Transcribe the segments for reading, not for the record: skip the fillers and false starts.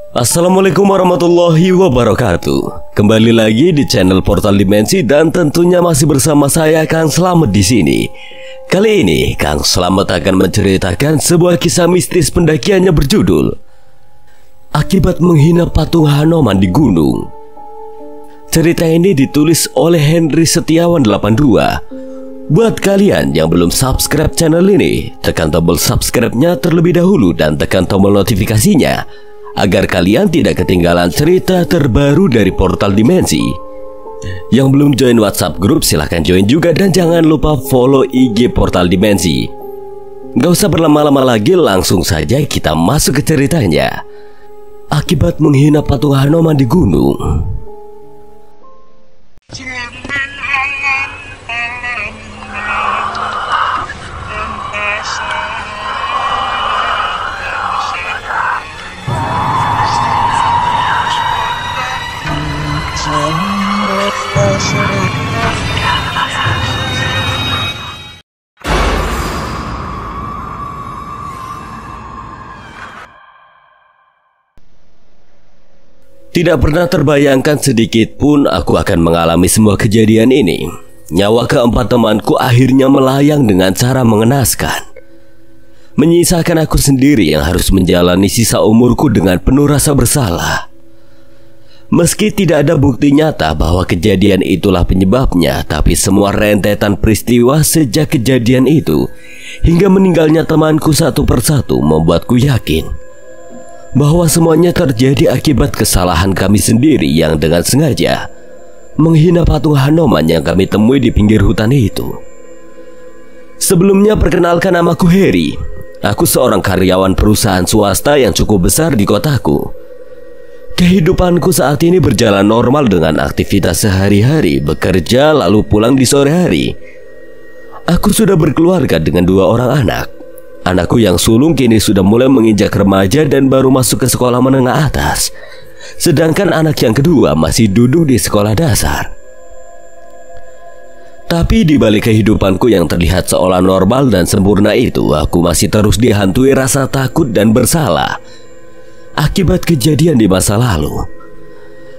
Assalamualaikum warahmatullahi wabarakatuh. Kembali lagi di channel Portal Dimensi dan tentunya masih bersama saya Kang Slamet di sini. Kali ini Kang Slamet akan menceritakan sebuah kisah mistis pendakiannya berjudul Akibat Menghina Patung Hanuman di Gunung. Cerita ini ditulis oleh Henry Setiawan 82. Buat kalian yang belum subscribe channel ini, tekan tombol subscribe-nya terlebih dahulu dan tekan tombol notifikasinya agar kalian tidak ketinggalan cerita terbaru dari Portal Dimensi. Yang belum join WhatsApp grup silahkan join juga dan jangan lupa follow IG Portal Dimensi. Gak usah berlama-lama lagi, langsung saja kita masuk ke ceritanya. Akibat menghina patung Hanuman di gunung. Tidak pernah terbayangkan sedikit pun aku akan mengalami semua kejadian ini. Nyawa keempat temanku akhirnya melayang dengan cara mengenaskan. Menyisakan aku sendiri yang harus menjalani sisa umurku dengan penuh rasa bersalah. Meski tidak ada bukti nyata bahwa kejadian itulah penyebabnya, tapi semua rentetan peristiwa sejak kejadian itu hingga meninggalnya temanku satu persatu membuatku yakin bahwa semuanya terjadi akibat kesalahan kami sendiri yang dengan sengaja menghina patung Hanuman yang kami temui di pinggir hutan itu. Sebelumnya perkenalkan, namaku Harry. Aku seorang karyawan perusahaan swasta yang cukup besar di kotaku. Kehidupanku saat ini berjalan normal dengan aktivitas sehari-hari, bekerja lalu pulang di sore hari. Aku sudah berkeluarga dengan 2 orang anak. Anakku yang sulung kini sudah mulai menginjak remaja dan baru masuk ke sekolah menengah atas. Sedangkan anak yang kedua masih duduk di sekolah dasar. Tapi di balik kehidupanku yang terlihat seolah normal dan sempurna itu, aku masih terus dihantui rasa takut dan bersalah akibat kejadian di masa lalu.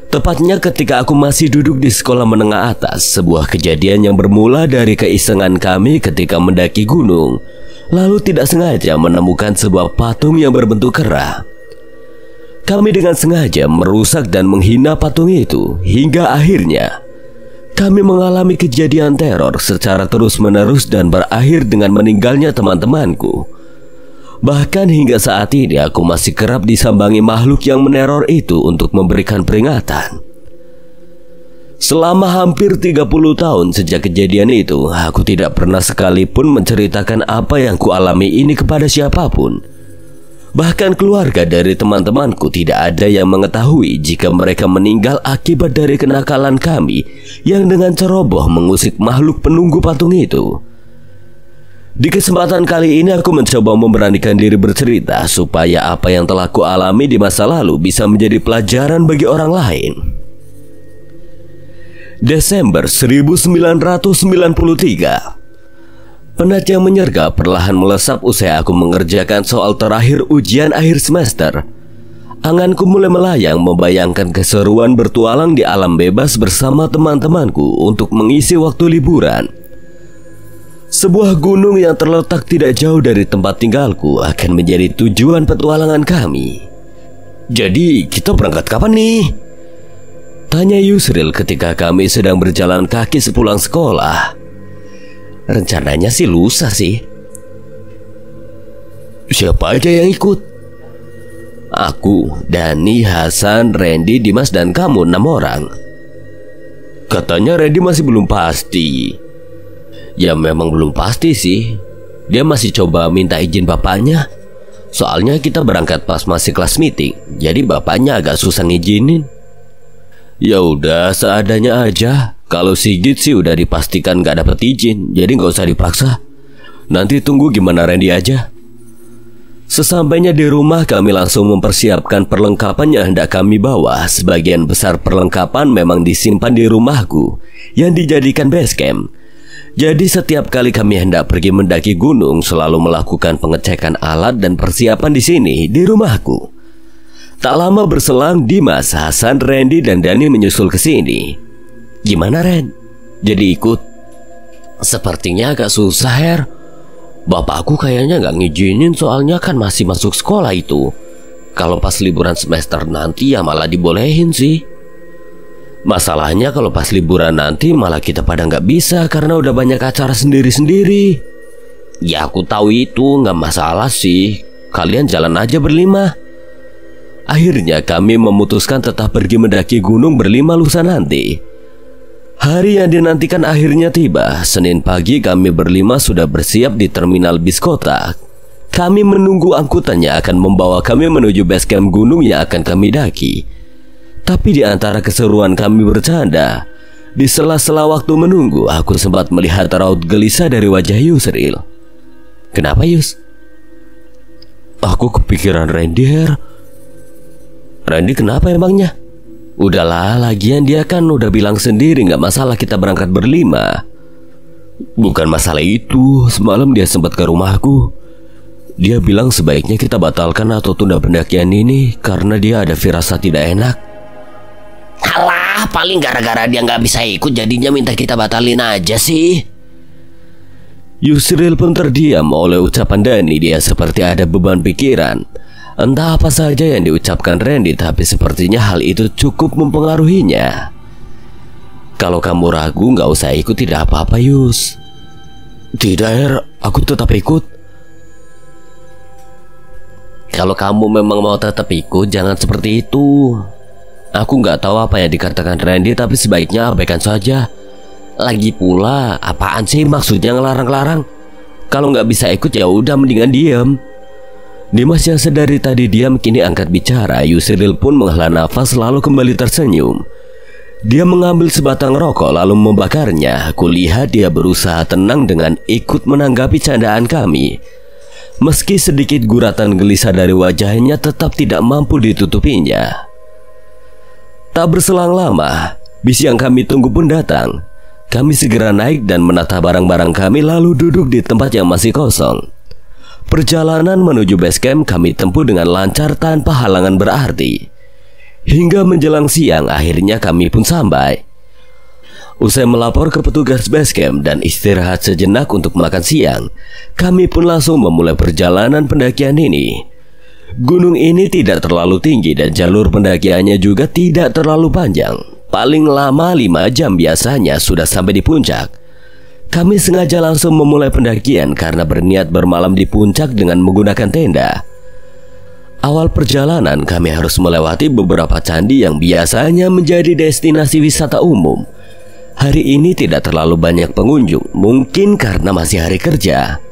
Tepatnya ketika aku masih duduk di sekolah menengah atas, sebuah kejadian yang bermula dari keisengan kami ketika mendaki gunung, lalu tidak sengaja menemukan sebuah patung yang berbentuk kera. Kami dengan sengaja merusak dan menghina patung itu, hingga akhirnya kami mengalami kejadian teror secara terus-menerus dan berakhir dengan meninggalnya teman-temanku. Bahkan hingga saat ini aku masih kerap disambangi makhluk yang meneror itu untuk memberikan peringatan. Selama hampir 30 tahun sejak kejadian itu, aku tidak pernah sekalipun menceritakan apa yang kualami ini kepada siapapun. Bahkan keluarga dari teman-temanku tidak ada yang mengetahui jika mereka meninggal akibat dari kenakalan kami yang dengan ceroboh mengusik makhluk penunggu patung itu. Di kesempatan kali ini aku mencoba memberanikan diri bercerita supaya apa yang telah kualami di masa lalu bisa menjadi pelajaran bagi orang lain. Desember 1993. Penat yang menyergap perlahan melesap usai aku mengerjakan soal terakhir ujian akhir semester. Anganku mulai melayang membayangkan keseruan bertualang di alam bebas bersama teman-temanku untuk mengisi waktu liburan. Sebuah gunung yang terletak tidak jauh dari tempat tinggalku akan menjadi tujuan petualangan kami. Jadi kita berangkat kapan nih? Tanya Yusril ketika kami sedang berjalan kaki sepulang sekolah. Rencananya sih lusa sih. Siapa aja yang ikut? Aku, Dani, Hasan, Randy, Dimas, dan kamu 6 orang. Katanya Randy masih belum pasti. Ya memang belum pasti sih. Dia masih coba minta izin bapaknya. Soalnya kita berangkat pas masih kelas meeting, jadi bapaknya agak susah ngizinin. Ya udah seadanya aja. Kalau Sigit sih udah dipastikan gak dapet izin, jadi gak usah dipaksa. Nanti tunggu gimana Randy aja. Sesampainya di rumah, kami langsung mempersiapkan perlengkapan yang hendak kami bawa. Sebagian besar perlengkapan memang disimpan di rumahku yang dijadikan base camp. Jadi setiap kali kami hendak pergi mendaki gunung, selalu melakukan pengecekan alat dan persiapan di sini, di rumahku. Tak lama berselang, Dimas, Hasan, Randy, dan Dani menyusul ke sini. Gimana, Ren? Jadi ikut? Sepertinya agak susah, Her. Bapakku kayaknya nggak ngizinin, soalnya kan masih masuk sekolah itu. Kalau pas liburan semester nanti ya malah dibolehin sih. Masalahnya kalau pas liburan nanti malah kita pada nggak bisa karena udah banyak acara sendiri-sendiri. Ya aku tahu itu nggak masalah sih. Kalian jalan aja berlima. Akhirnya kami memutuskan tetap pergi mendaki gunung berlima lusa nanti. Hari yang dinantikan akhirnya tiba. Senin pagi kami berlima sudah bersiap di terminal bis kota. Kami menunggu angkutan yang akan membawa kami menuju base camp gunung yang akan kami daki. Tapi di antara keseruan kami bercanda, di sela-sela waktu menunggu, aku sempat melihat raut gelisah dari wajah Yusril. Kenapa, Yus? Aku kepikiran Randy, Her. Randy kenapa emangnya? Udahlah, lagian dia kan udah bilang sendiri nggak masalah kita berangkat berlima. Bukan masalah itu, semalam dia sempat ke rumahku. Dia bilang sebaiknya kita batalkan atau tunda pendakian ini karena dia ada firasat tidak enak. Alah, paling gara-gara dia nggak bisa ikut jadinya minta kita batalin aja sih. Yusril pun terdiam oleh ucapan Dani. Dia seperti ada beban pikiran. Entah apa saja yang diucapkan Randy, tapi sepertinya hal itu cukup mempengaruhinya. Kalau kamu ragu nggak usah ikut, tidak apa-apa, Yus. Tidak, Her, aku tetap ikut. Kalau kamu memang mau tetap ikut, jangan seperti itu. Aku nggak tahu apa yang dikatakan Randy, tapi sebaiknya abaikan saja. Lagi pula, apaan sih maksudnya ngelarang-larang? Kalau nggak bisa ikut ya udah mendingan diem. Dimas yang sedari tadi diam kini angkat bicara. Yusril pun menghela nafas lalu kembali tersenyum. Dia mengambil sebatang rokok lalu membakarnya. Aku lihat dia berusaha tenang dengan ikut menanggapi candaan kami. Meski sedikit guratan gelisah dari wajahnya tetap tidak mampu ditutupinya. Tak berselang lama, bis yang kami tunggu pun datang. Kami segera naik dan menata barang-barang kami lalu duduk di tempat yang masih kosong. Perjalanan menuju base camp kami tempuh dengan lancar tanpa halangan berarti. Hingga menjelang siang akhirnya kami pun sampai. Usai melapor ke petugas base camp dan istirahat sejenak untuk makan siang, kami pun langsung memulai perjalanan pendakian ini. Gunung ini tidak terlalu tinggi dan jalur pendakiannya juga tidak terlalu panjang. Paling lama 5 jam biasanya sudah sampai di puncak. Kami sengaja langsung memulai pendakian karena berniat bermalam di puncak dengan menggunakan tenda. Awal perjalanan kami harus melewati beberapa candi yang biasanya menjadi destinasi wisata umum. Hari ini tidak terlalu banyak pengunjung, mungkin karena masih hari kerja.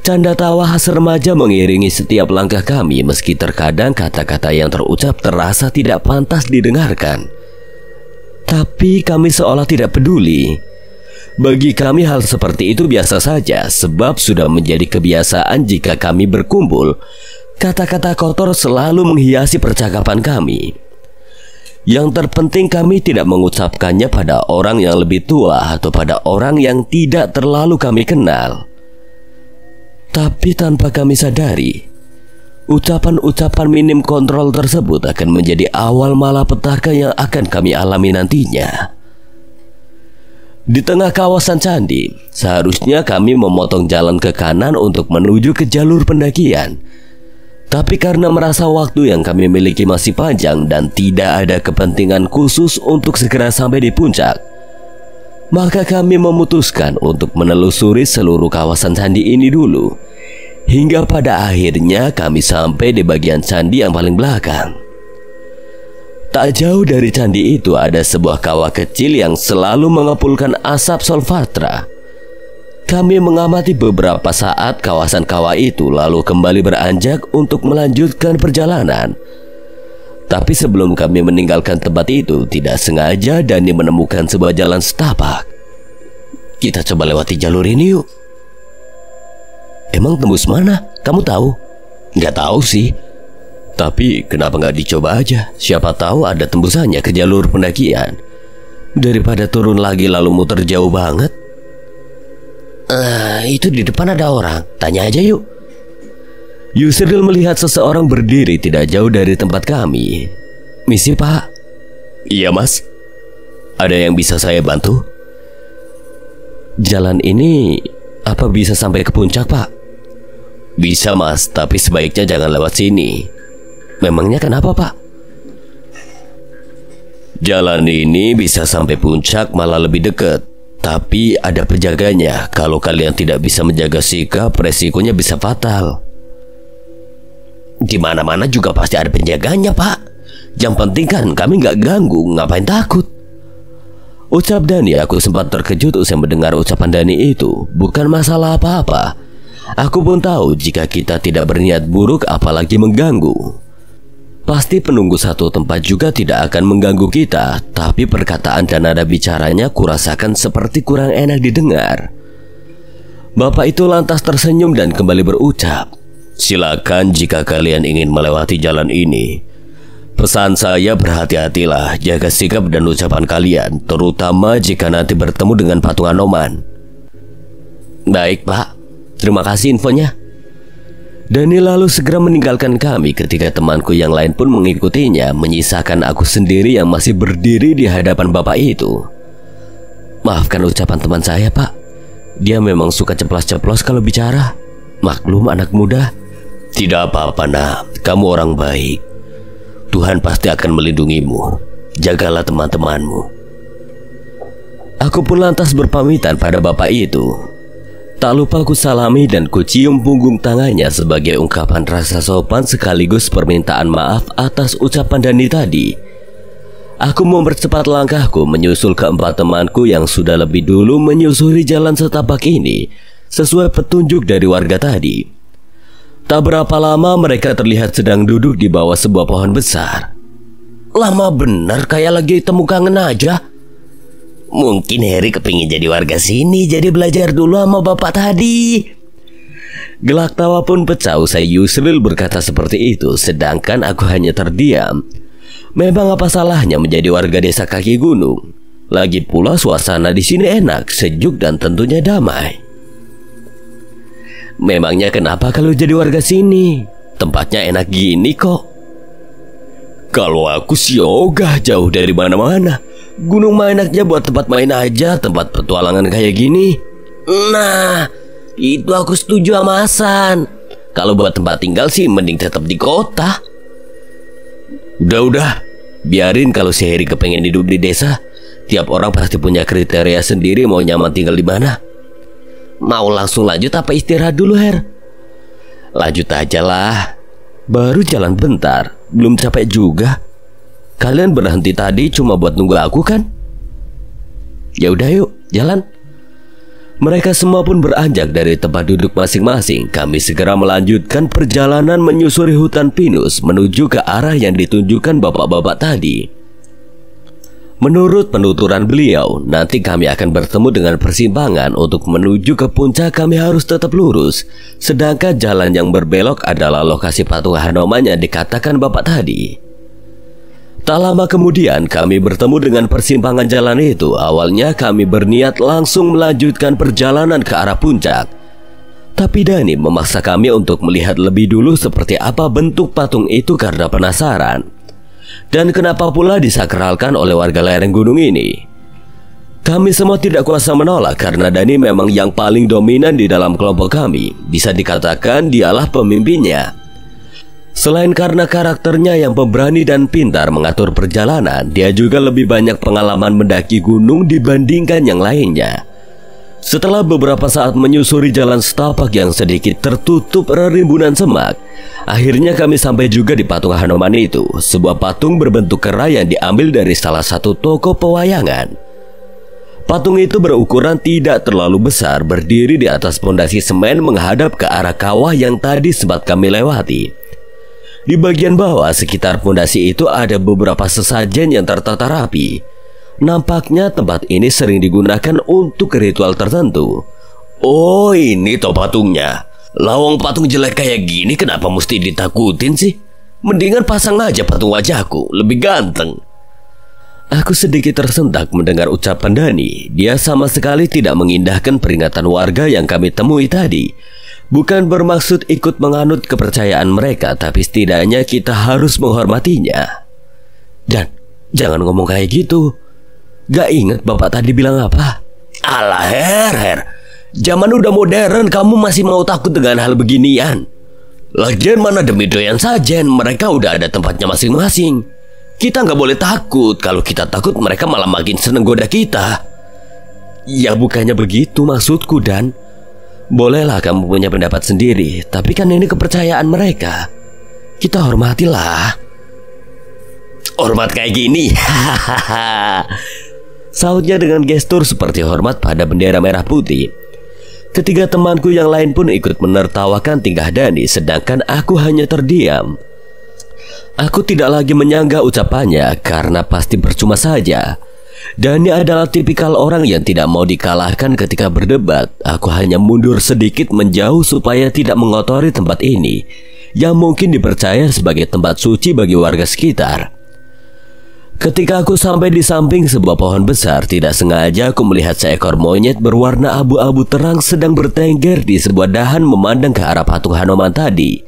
Canda tawa khas remaja mengiringi setiap langkah kami, meski terkadang kata-kata yang terucap terasa tidak pantas didengarkan. Tapi kami seolah tidak peduli. Bagi kami hal seperti itu biasa saja, sebab sudah menjadi kebiasaan jika kami berkumpul. Kata-kata kotor selalu menghiasi percakapan kami. Yang terpenting kami tidak mengucapkannya pada orang yang lebih tua atau pada orang yang tidak terlalu kami kenal. Tapi tanpa kami sadari, ucapan-ucapan minim kontrol tersebut akan menjadi awal malapetaka yang akan kami alami nantinya. Di tengah kawasan candi, seharusnya kami memotong jalan ke kanan untuk menuju ke jalur pendakian. Tapi karena merasa waktu yang kami miliki masih panjang dan tidak ada kepentingan khusus untuk segera sampai di puncak, maka kami memutuskan untuk menelusuri seluruh kawasan candi ini dulu. Hingga pada akhirnya kami sampai di bagian candi yang paling belakang. Tak jauh dari candi itu ada sebuah kawah kecil yang selalu mengepulkan asap solfatra. Kami mengamati beberapa saat kawasan kawah itu lalu kembali beranjak untuk melanjutkan perjalanan. Tapi sebelum kami meninggalkan tempat itu, tidak sengaja Dani menemukan sebuah jalan setapak. Kita coba lewati jalur ini yuk. Emang tembus mana? Kamu tahu? Nggak tahu sih. Tapi kenapa nggak dicoba aja? Siapa tahu ada tembusannya ke jalur pendakian. Daripada turun lagi lalu muter jauh banget. Itu di depan ada orang. Tanya aja yuk. Yusril melihat seseorang berdiri tidak jauh dari tempat kami. "Misi, Pak." "Iya, Mas. Ada yang bisa saya bantu?" "Jalan ini apa bisa sampai ke puncak, Pak?" "Bisa, Mas, tapi sebaiknya jangan lewat sini." "Memangnya kenapa, Pak?" "Jalan ini bisa sampai puncak, malah lebih dekat. Tapi ada penjaganya. Kalau kalian tidak bisa menjaga sikap, resikonya bisa fatal." "Di mana-mana juga pasti ada penjaganya, Pak. Yang penting kan kami nggak ganggu, ngapain takut?" ucap Dani. Aku sempat terkejut usai mendengar ucapan Dani itu. Bukan masalah apa-apa. Aku pun tahu jika kita tidak berniat buruk apalagi mengganggu. Pasti penunggu satu tempat juga tidak akan mengganggu kita. Tapi perkataan dan nada bicaranya kurasakan seperti kurang enak didengar. Bapak itu lantas tersenyum dan kembali berucap, "Silakan jika kalian ingin melewati jalan ini. Pesan saya, berhati-hatilah, jaga sikap dan ucapan kalian, terutama jika nanti bertemu dengan patung Anoman." "Baik, Pak. Terima kasih infonya." Dani lalu segera meninggalkan kami ketika temanku yang lain pun mengikutinya, menyisakan aku sendiri yang masih berdiri di hadapan bapak itu. "Maafkan ucapan teman saya, Pak. Dia memang suka ceplas-ceplos kalau bicara. Maklum anak muda." "Tidak apa-apa, Nak. Kamu orang baik. Tuhan pasti akan melindungimu. Jagalah teman-temanmu." Aku pun lantas berpamitan pada bapak itu. Tak lupa ku salami dan ku cium punggung tangannya sebagai ungkapan rasa sopan sekaligus permintaan maaf atas ucapan Dani tadi. Aku mempercepat langkahku menyusul keempat temanku yang sudah lebih dulu menyusuri jalan setapak ini sesuai petunjuk dari warga tadi. Tak berapa lama mereka terlihat sedang duduk di bawah sebuah pohon besar. "Lama benar, kayak lagi temu kangen aja." "Mungkin Heri kepingin jadi warga sini, jadi belajar dulu sama bapak tadi." Gelak tawa pun pecah usai Yusril berkata seperti itu, sedangkan aku hanya terdiam. Memang apa salahnya menjadi warga desa kaki gunung? Lagi pula suasana di sini enak, sejuk dan tentunya damai. "Memangnya kenapa kalau jadi warga sini? Tempatnya enak gini kok." "Kalau aku sih ogah jauh dari mana-mana. Gunung mah enaknya buat tempat main aja, tempat petualangan kayak gini." "Nah, itu aku setuju sama Hasan. Kalau buat tempat tinggal sih mending tetap di kota." Udah, biarin kalau si Heri kepengen hidup di desa. Tiap orang pasti punya kriteria sendiri mau nyaman tinggal di mana." "Mau langsung lanjut apa istirahat dulu, Her?" "Lanjut aja lah. Baru jalan bentar, belum capek juga. Kalian berhenti tadi cuma buat nunggu aku kan?" "Ya udah yuk, jalan." Mereka semua pun beranjak dari tempat duduk masing-masing. Kami segera melanjutkan perjalanan menyusuri hutan pinus menuju ke arah yang ditunjukkan bapak-bapak tadi. Menurut penuturan beliau, nanti kami akan bertemu dengan persimpangan. Untuk menuju ke puncak kami harus tetap lurus. Sedangkan jalan yang berbelok adalah lokasi patung Hanoman yang dikatakan bapak tadi. Tak lama kemudian kami bertemu dengan persimpangan jalan itu. Awalnya kami berniat langsung melanjutkan perjalanan ke arah puncak. Tapi Dani memaksa kami untuk melihat lebih dulu seperti apa bentuk patung itu karena penasaran. Dan kenapa pula disakralkan oleh warga lereng gunung ini. Kami semua tidak kuasa menolak karena Dani memang yang paling dominan di dalam kelompok kami. Bisa dikatakan dialah pemimpinnya. Selain karena karakternya yang pemberani dan pintar mengatur perjalanan, dia juga lebih banyak pengalaman mendaki gunung dibandingkan yang lainnya. Setelah beberapa saat menyusuri jalan setapak yang sedikit tertutup rimbunan semak, akhirnya kami sampai juga di patung Hanoman itu. Sebuah patung berbentuk kera yang diambil dari salah satu toko pewayangan. Patung itu berukuran tidak terlalu besar, berdiri di atas pondasi semen menghadap ke arah kawah yang tadi sempat kami lewati. Di bagian bawah sekitar pondasi itu ada beberapa sesajen yang tertata rapi. Nampaknya tempat ini sering digunakan untuk ritual tertentu. "Oh, ini toh patungnya. Lawang patung jelek kayak gini kenapa mesti ditakutin sih? Mendingan pasang aja patung wajahku, lebih ganteng." Aku sedikit tersentak mendengar ucapan Dani. Dia sama sekali tidak mengindahkan peringatan warga yang kami temui tadi. Bukan bermaksud ikut menganut kepercayaan mereka, tapi setidaknya kita harus menghormatinya. Dan jangan ngomong kayak gitu. Gak inget bapak tadi bilang apa? Alah Her, zaman udah modern, kamu masih mau takut dengan hal beginian? Lagian mana demi doyan sajen, mereka udah ada tempatnya masing-masing. Kita nggak boleh takut. Kalau kita takut mereka malah makin seneng goda kita. Ya bukannya begitu maksudku, Dan. Bolehlah kamu punya pendapat sendiri, tapi kan ini kepercayaan mereka. Kita hormatilah. Hormat kayak gini? Sautnya dengan gestur seperti hormat pada bendera merah putih. Ketiga temanku yang lain pun ikut menertawakan tingkah Dani, sedangkan aku hanya terdiam. Aku tidak lagi menyanggah ucapannya karena pasti percuma saja. Dani adalah tipikal orang yang tidak mau dikalahkan ketika berdebat. Aku hanya mundur sedikit menjauh supaya tidak mengotori tempat ini yang mungkin dipercaya sebagai tempat suci bagi warga sekitar. Ketika aku sampai di samping sebuah pohon besar, tidak sengaja aku melihat seekor monyet berwarna abu-abu terang sedang bertengger di sebuah dahan memandang ke arah patung Hanuman tadi.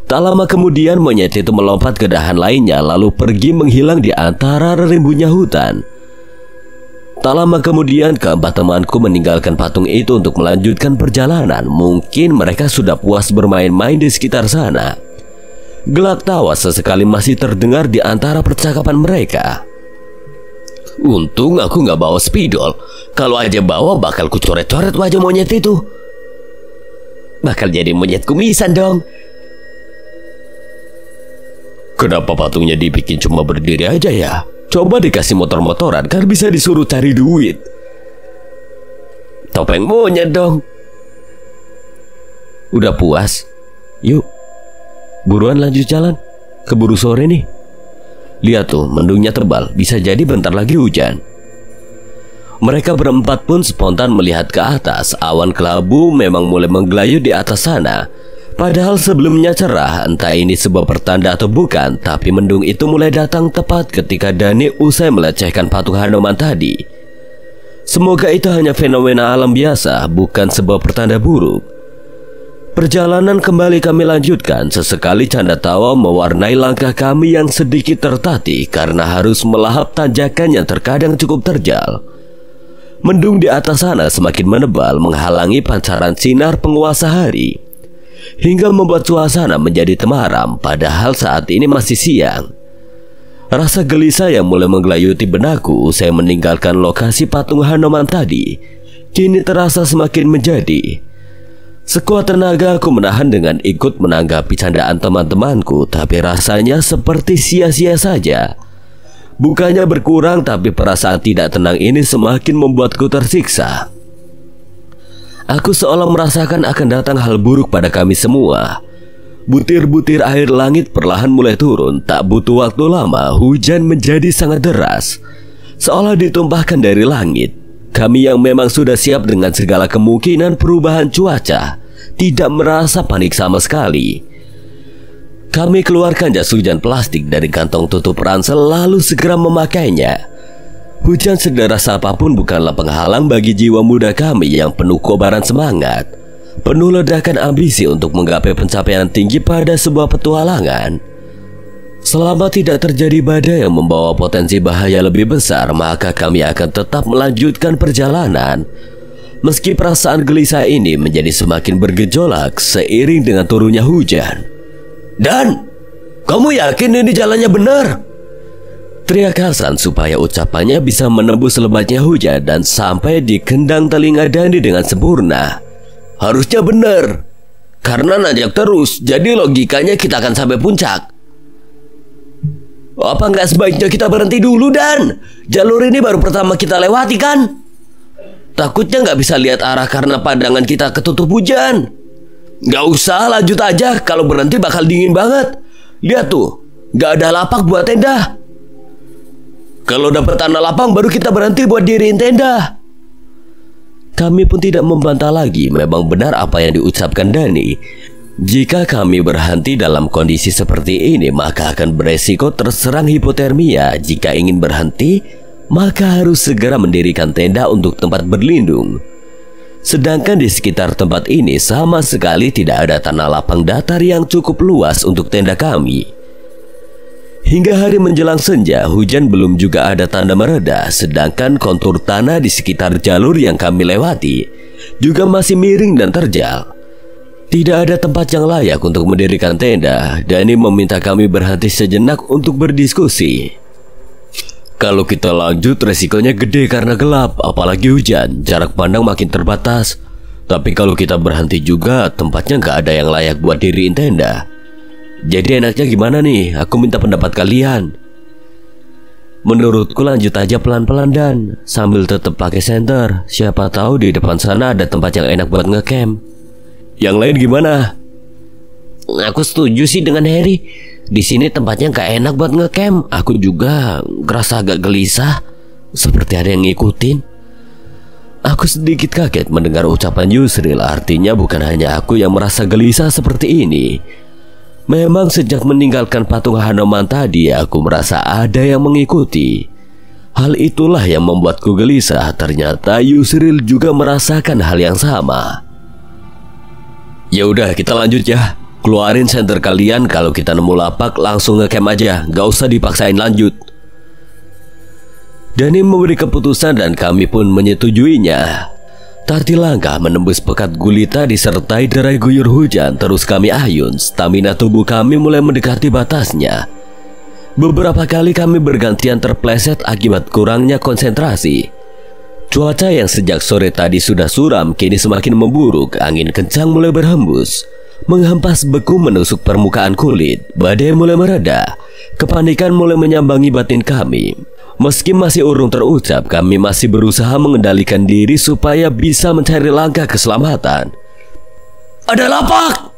Tak lama kemudian monyet itu melompat ke dahan lainnya lalu pergi menghilang di antara rimbunnya hutan. Tak lama kemudian keempat temanku meninggalkan patung itu untuk melanjutkan perjalanan. Mungkin mereka sudah puas bermain-main di sekitar sana. Gelak tawa sesekali masih terdengar di antara percakapan mereka. Untung aku gak bawa spidol. Kalau aja bawa bakal kucoret-coret wajah monyet itu. Bakal jadi monyet kumisan dong. Kenapa patungnya dibikin cuma berdiri aja ya? Coba dikasih motor-motoran kan bisa disuruh cari duit. Topeng monyet dong. Udah puas? Yuk, buruan lanjut jalan. Keburu sore nih. Lihat tuh, mendungnya tebal. Bisa jadi bentar lagi hujan. Mereka berempat pun spontan melihat ke atas. Awan kelabu memang mulai menggelayut di atas sana. Padahal sebelumnya cerah, entah ini sebuah pertanda atau bukan, tapi mendung itu mulai datang tepat ketika Dani usai melecehkan patung Hanuman tadi. Semoga itu hanya fenomena alam biasa, bukan sebuah pertanda buruk. Perjalanan kembali kami lanjutkan. Sesekali canda tawa mewarnai langkah kami yang sedikit tertatih karena harus melahap tanjakan yang terkadang cukup terjal. Mendung di atas sana semakin menebal menghalangi pancaran sinar penguasa hari, hingga membuat suasana menjadi temaram padahal saat ini masih siang. Rasa gelisah yang mulai menggelayuti benakku usai meninggalkan lokasi patung Hanuman tadi kini terasa semakin menjadi. Sekuat tenaga aku menahan dengan ikut menanggapi candaan teman-temanku, tapi rasanya seperti sia-sia saja. Bukannya berkurang, tapi perasaan tidak tenang ini semakin membuatku tersiksa. Aku seolah merasakan akan datang hal buruk pada kami semua. Butir-butir air langit perlahan mulai turun. Tak butuh waktu lama, hujan menjadi sangat deras, seolah ditumpahkan dari langit. Kami yang memang sudah siap dengan segala kemungkinan perubahan cuaca tidak merasa panik sama sekali. Kami keluarkan jas hujan plastik dari kantong tutup ransel lalu segera memakainya. Hujan sederas apapun bukanlah penghalang bagi jiwa muda kami yang penuh kobaran semangat, penuh ledakan ambisi untuk menggapai pencapaian tinggi pada sebuah petualangan. Selama tidak terjadi badai yang membawa potensi bahaya lebih besar, maka kami akan tetap melanjutkan perjalanan. Meski perasaan gelisah ini menjadi semakin bergejolak seiring dengan turunnya hujan. Dan, kamu yakin ini jalannya benar? Teriak Hasan supaya ucapannya bisa menembus lebatnya hujan dan sampai di kendang telinga Dandi dengan sempurna. Harusnya benar, karena nanjak terus, jadi logikanya kita akan sampai puncak. Apa nggak sebaiknya kita berhenti dulu, Dan? Jalur ini baru pertama kita lewati kan? Takutnya nggak bisa lihat arah karena pandangan kita ketutup hujan. Nggak usah, lanjut aja. Kalau berhenti bakal dingin banget. Lihat tuh, nggak ada lapak buat tenda. Kalau dapat tanah lapang baru kita berhenti buat diriin tenda. Kami pun tidak membantah lagi. Memang benar apa yang diucapkan Dani. Jika kami berhenti dalam kondisi seperti ini, maka akan beresiko terserang hipotermia. Jika ingin berhenti, maka harus segera mendirikan tenda untuk tempat berlindung. Sedangkan di sekitar tempat ini sama sekali tidak ada tanah lapang datar yang cukup luas untuk tenda kami. Hingga hari menjelang senja, hujan belum juga ada tanda mereda, sedangkan kontur tanah di sekitar jalur yang kami lewati juga masih miring dan terjal. Tidak ada tempat yang layak untuk mendirikan tenda. Dani meminta kami berhenti sejenak untuk berdiskusi. Kalau kita lanjut resikonya gede karena gelap, apalagi hujan, jarak pandang makin terbatas. Tapi kalau kita berhenti juga, tempatnya nggak ada yang layak buat diriin tenda. Jadi enaknya gimana nih? Aku minta pendapat kalian. Menurutku lanjut aja pelan-pelan Dan, sambil tetap pakai senter. Siapa tahu di depan sana ada tempat yang enak buat ngecamp. Yang lain gimana? Aku setuju sih dengan Harry. Di sini tempatnya gak enak buat ngecamp. Aku juga ngerasa agak gelisah, seperti ada yang ngikutin. Aku sedikit kaget mendengar ucapan Yusril. Artinya bukan hanya aku yang merasa gelisah seperti ini. Memang sejak meninggalkan patung Hanuman tadi, aku merasa ada yang mengikuti. Hal itulah yang membuatku gelisah. Ternyata Yusril juga merasakan hal yang sama. Ya udah, kita lanjut ya. Keluarin senter kalian, kalau kita nemu lapak langsung ngecamp aja, gak usah dipaksain lanjut. Dani memberi keputusan dan kami pun menyetujuinya. Tati langkah menembus pekat gulita disertai derai guyur hujan. Terus kami ayun, stamina tubuh kami mulai mendekati batasnya. Beberapa kali kami bergantian terpleset akibat kurangnya konsentrasi. Cuaca yang sejak sore tadi sudah suram kini semakin memburuk. Angin kencang mulai berhembus, menghempas beku menusuk permukaan kulit. Badai mulai mereda, kepanikan mulai menyambangi batin kami. Meski masih urung terucap, kami masih berusaha mengendalikan diri supaya bisa mencari langkah keselamatan. Ada lapak!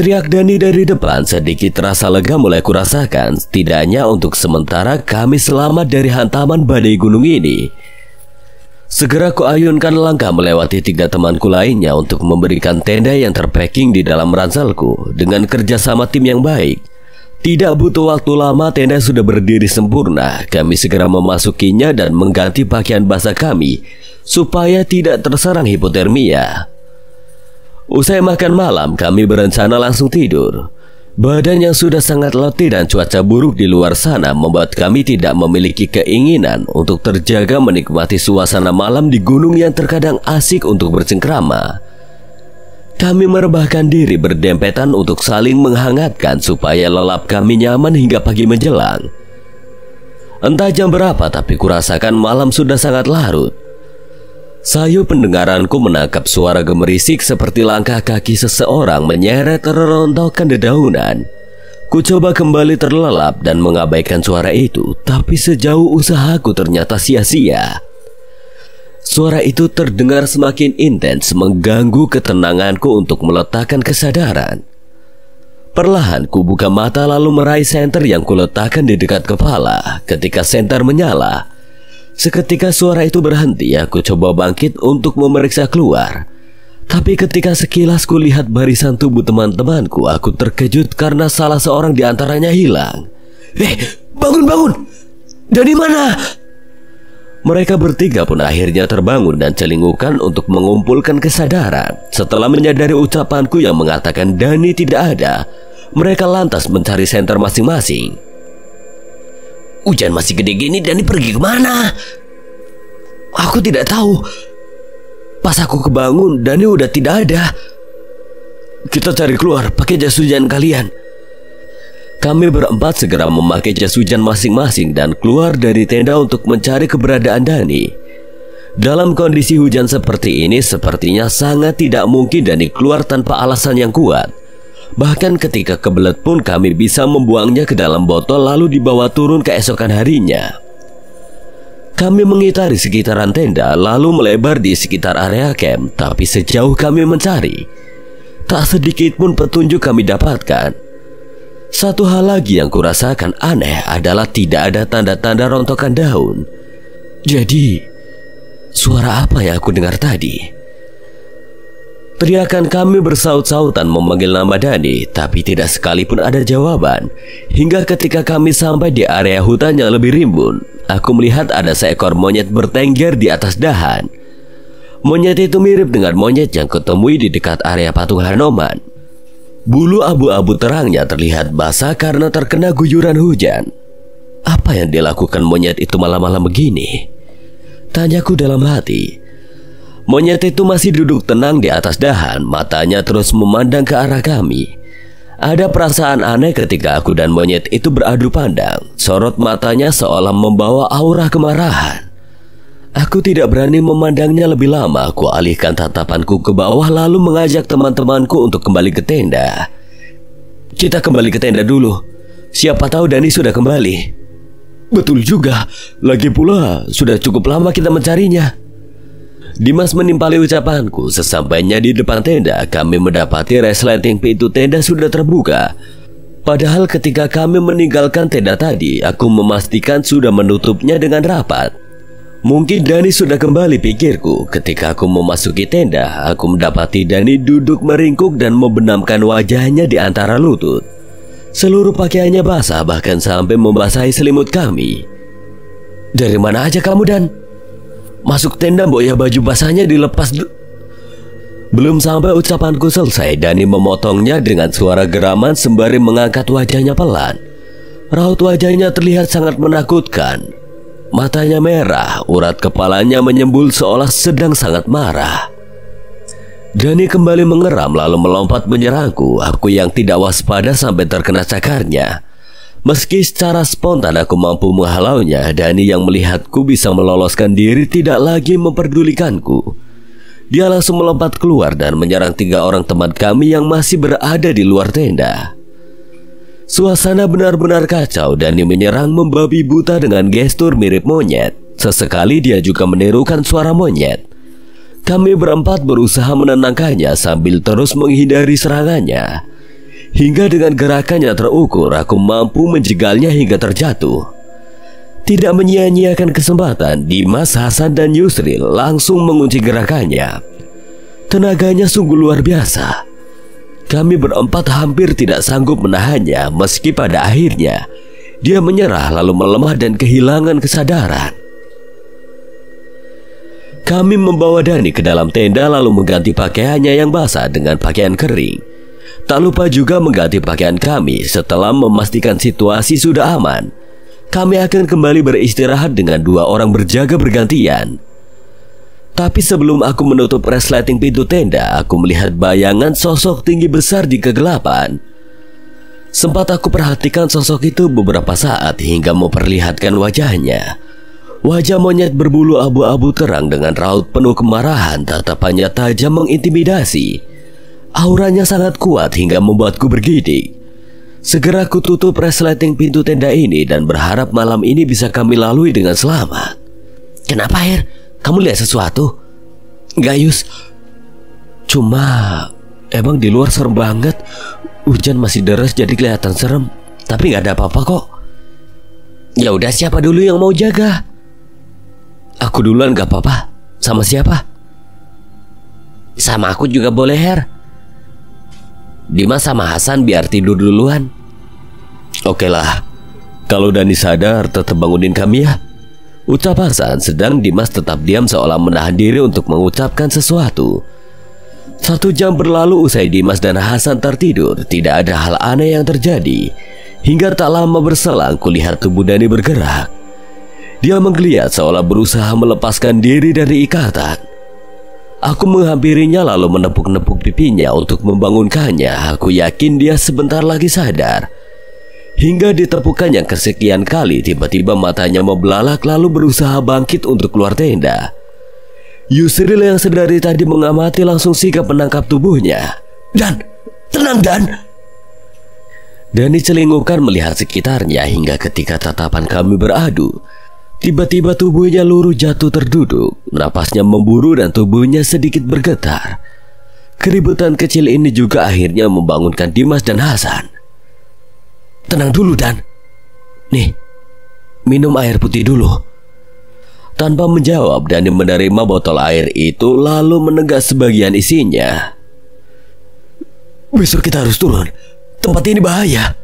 Teriak Dani dari depan. Sedikit rasa lega mulai kurasakan. Setidaknya untuk sementara kami selamat dari hantaman badai gunung ini. Segera kuayunkan langkah melewati 3 temanku lainnya untuk memberikan tenda yang terpacking di dalam ranselku. Dengan kerjasama tim yang baik, tidak butuh waktu lama tenda sudah berdiri sempurna. Kami segera memasukinya dan mengganti pakaian basah kami supaya tidak terserang hipotermia. Usai makan malam, kami berencana langsung tidur. Badan yang sudah sangat letih dan cuaca buruk di luar sana membuat kami tidak memiliki keinginan untuk terjaga menikmati suasana malam di gunung yang terkadang asik untuk bercengkrama. Kami merebahkan diri berdempetan untuk saling menghangatkan supaya lelap kami nyaman hingga pagi menjelang. Entah jam berapa, tapi kurasakan malam sudah sangat larut. Sayu pendengaranku menangkap suara gemerisik seperti langkah kaki seseorang menyeret reruntuhan dedaunan. Ku coba kembali terlelap dan mengabaikan suara itu, tapi sejauh usahaku ternyata sia-sia. Suara itu terdengar semakin intens, mengganggu ketenanganku untuk meletakkan kesadaran. Perlahan ku buka mata lalu meraih senter yang kuletakkan di dekat kepala. Ketika senter menyala, seketika suara itu berhenti. Aku coba bangkit untuk memeriksa keluar. Tapi ketika sekilas ku lihat barisan tubuh teman-temanku, aku terkejut karena salah seorang di antaranya hilang. Bangun! Dari mana? Mereka bertiga pun akhirnya terbangun dan celingukan untuk mengumpulkan kesadaran. Setelah menyadari ucapanku yang mengatakan Dani tidak ada, mereka lantas mencari senter masing-masing. Hujan masih gede gini, Dani pergi kemana? Aku tidak tahu. Pas aku kebangun, Dani udah tidak ada. Kita cari keluar, pakai jas hujan kalian. Kami berempat segera memakai jas hujan masing-masing dan keluar dari tenda untuk mencari keberadaan Dani. Dalam kondisi hujan seperti ini, sepertinya sangat tidak mungkin Dani keluar tanpa alasan yang kuat. Bahkan ketika kebelet pun kami bisa membuangnya ke dalam botol lalu dibawa turun keesokan harinya. Kami mengitari sekitaran tenda lalu melebar di sekitar area camp. Tapi sejauh kami mencari, tak sedikit pun petunjuk kami dapatkan. Satu hal lagi yang kurasakan aneh adalah tidak ada tanda-tanda rontokan daun. Jadi, suara apa yang aku dengar tadi? Teriakan kami bersaut-sautan memanggil nama Dani, tapi tidak sekalipun ada jawaban. Hingga ketika kami sampai di area hutan yang lebih rimbun, aku melihat ada seekor monyet bertengger di atas dahan. Monyet itu mirip dengan monyet yang kutemui di dekat area patung Hanuman. Bulu abu-abu terangnya terlihat basah karena terkena guyuran hujan. Apa yang dilakukan monyet itu malam-malam begini? Tanyaku dalam hati. Monyet itu masih duduk tenang di atas dahan, matanya terus memandang ke arah kami. Ada perasaan aneh ketika aku dan monyet itu beradu pandang. Sorot matanya seolah membawa aura kemarahan. Aku tidak berani memandangnya lebih lama. Aku alihkan tatapanku ke bawah lalu mengajak teman-temanku untuk kembali ke tenda. Kita kembali ke tenda dulu. Siapa tahu Dani sudah kembali. Betul juga. Lagi pula sudah cukup lama kita mencarinya. Dimas menimpali ucapanku. Sesampainya di depan tenda, kami mendapati resleting pintu tenda sudah terbuka. Padahal ketika kami meninggalkan tenda tadi, aku memastikan sudah menutupnya dengan rapat. Mungkin Dani sudah kembali, pikirku. Ketika aku memasuki tenda, aku mendapati Dani duduk meringkuk dan membenamkan wajahnya di antara lutut. Seluruh pakaiannya basah, bahkan sampai membasahi selimut kami. Dari mana aja kamu, Dan? Masuk tenda, mbok ya, baju basahnya dilepas Belum sampai ucapanku selesai, Dani memotongnya dengan suara geraman sembari mengangkat wajahnya pelan. Raut wajahnya terlihat sangat menakutkan. Matanya merah, urat kepalanya menyembul seolah sedang sangat marah. Dani kembali mengeram lalu melompat menyerangku. Aku yang tidak waspada sampai terkena cakarnya. Meski secara spontan aku mampu menghalaunya, Dani yang melihatku bisa meloloskan diri tidak lagi memperdulikanku. Dia langsung melompat keluar dan menyerang 3 orang teman kami yang masih berada di luar tenda. Suasana benar-benar kacau. Dani menyerang membabi buta dengan gestur mirip monyet. Sesekali dia juga menirukan suara monyet. Kami berempat berusaha menenangkannya sambil terus menghindari serangannya. Hingga dengan gerakannya terukur, aku mampu menjegalnya hingga terjatuh. Tidak menyia-nyiakan kesempatan, Dimas, Hasan, dan Yusril langsung mengunci gerakannya. Tenaganya sungguh luar biasa. Kami berempat hampir tidak sanggup menahannya, meski pada akhirnya dia menyerah lalu melemah dan kehilangan kesadaran. Kami membawa Dani ke dalam tenda lalu mengganti pakaiannya yang basah dengan pakaian kering. Tak lupa juga mengganti pakaian kami. Setelah memastikan situasi sudah aman, kami akan kembali beristirahat dengan 2 orang berjaga bergantian. Tapi sebelum aku menutup resleting pintu tenda, aku melihat bayangan sosok tinggi besar di kegelapan. Sempat aku perhatikan sosok itu beberapa saat hingga memperlihatkan wajahnya. Wajah monyet berbulu abu-abu terang dengan raut penuh kemarahan, tatapannya tajam mengintimidasi. Auranya sangat kuat hingga membuatku bergidik. Segera aku tutup resleting pintu tenda ini dan berharap malam ini bisa kami lalui dengan selamat. Kenapa, Her? Kamu lihat sesuatu? Enggak, Yus. Cuma emang di luar serem banget. Hujan masih deras jadi kelihatan serem. Tapi nggak ada apa-apa kok. Ya udah, siapa dulu yang mau jaga? Aku duluan nggak apa-apa. Sama siapa? Sama aku juga boleh, Her. Dimas sama Hasan biar tidur duluan. Oke lah. Kalau Dani sadar tetap bangunin kami ya, ucap Hasan, sedang Dimas tetap diam seolah menahan diri untuk mengucapkan sesuatu. 1 jam berlalu usai Dimas dan Hasan tertidur. Tidak ada hal aneh yang terjadi. Hingga tak lama berselang kulihat tubuh Dani bergerak. Dia menggeliat seolah berusaha melepaskan diri dari ikatan. Aku menghampirinya lalu menepuk-nepuk pipinya untuk membangunkannya. Aku yakin dia sebentar lagi sadar. Hingga ditepukannya kesekian kali, tiba-tiba matanya membelalak lalu berusaha bangkit untuk keluar tenda. Yusril yang sedari tadi mengamati langsung sigap menangkap tubuhnya. Dan, tenang Dan. Dani celingukkan melihat sekitarnya hingga ketika tatapan kami beradu, tiba-tiba tubuhnya luruh jatuh terduduk. Napasnya memburu dan tubuhnya sedikit bergetar. Keributan kecil ini juga akhirnya membangunkan Dimas dan Hasan. Tenang dulu Dan. Nih, minum air putih dulu. Tanpa menjawab, Dani menerima botol air itu lalu menenggak sebagian isinya. Besok kita harus turun. Tempat ini bahaya.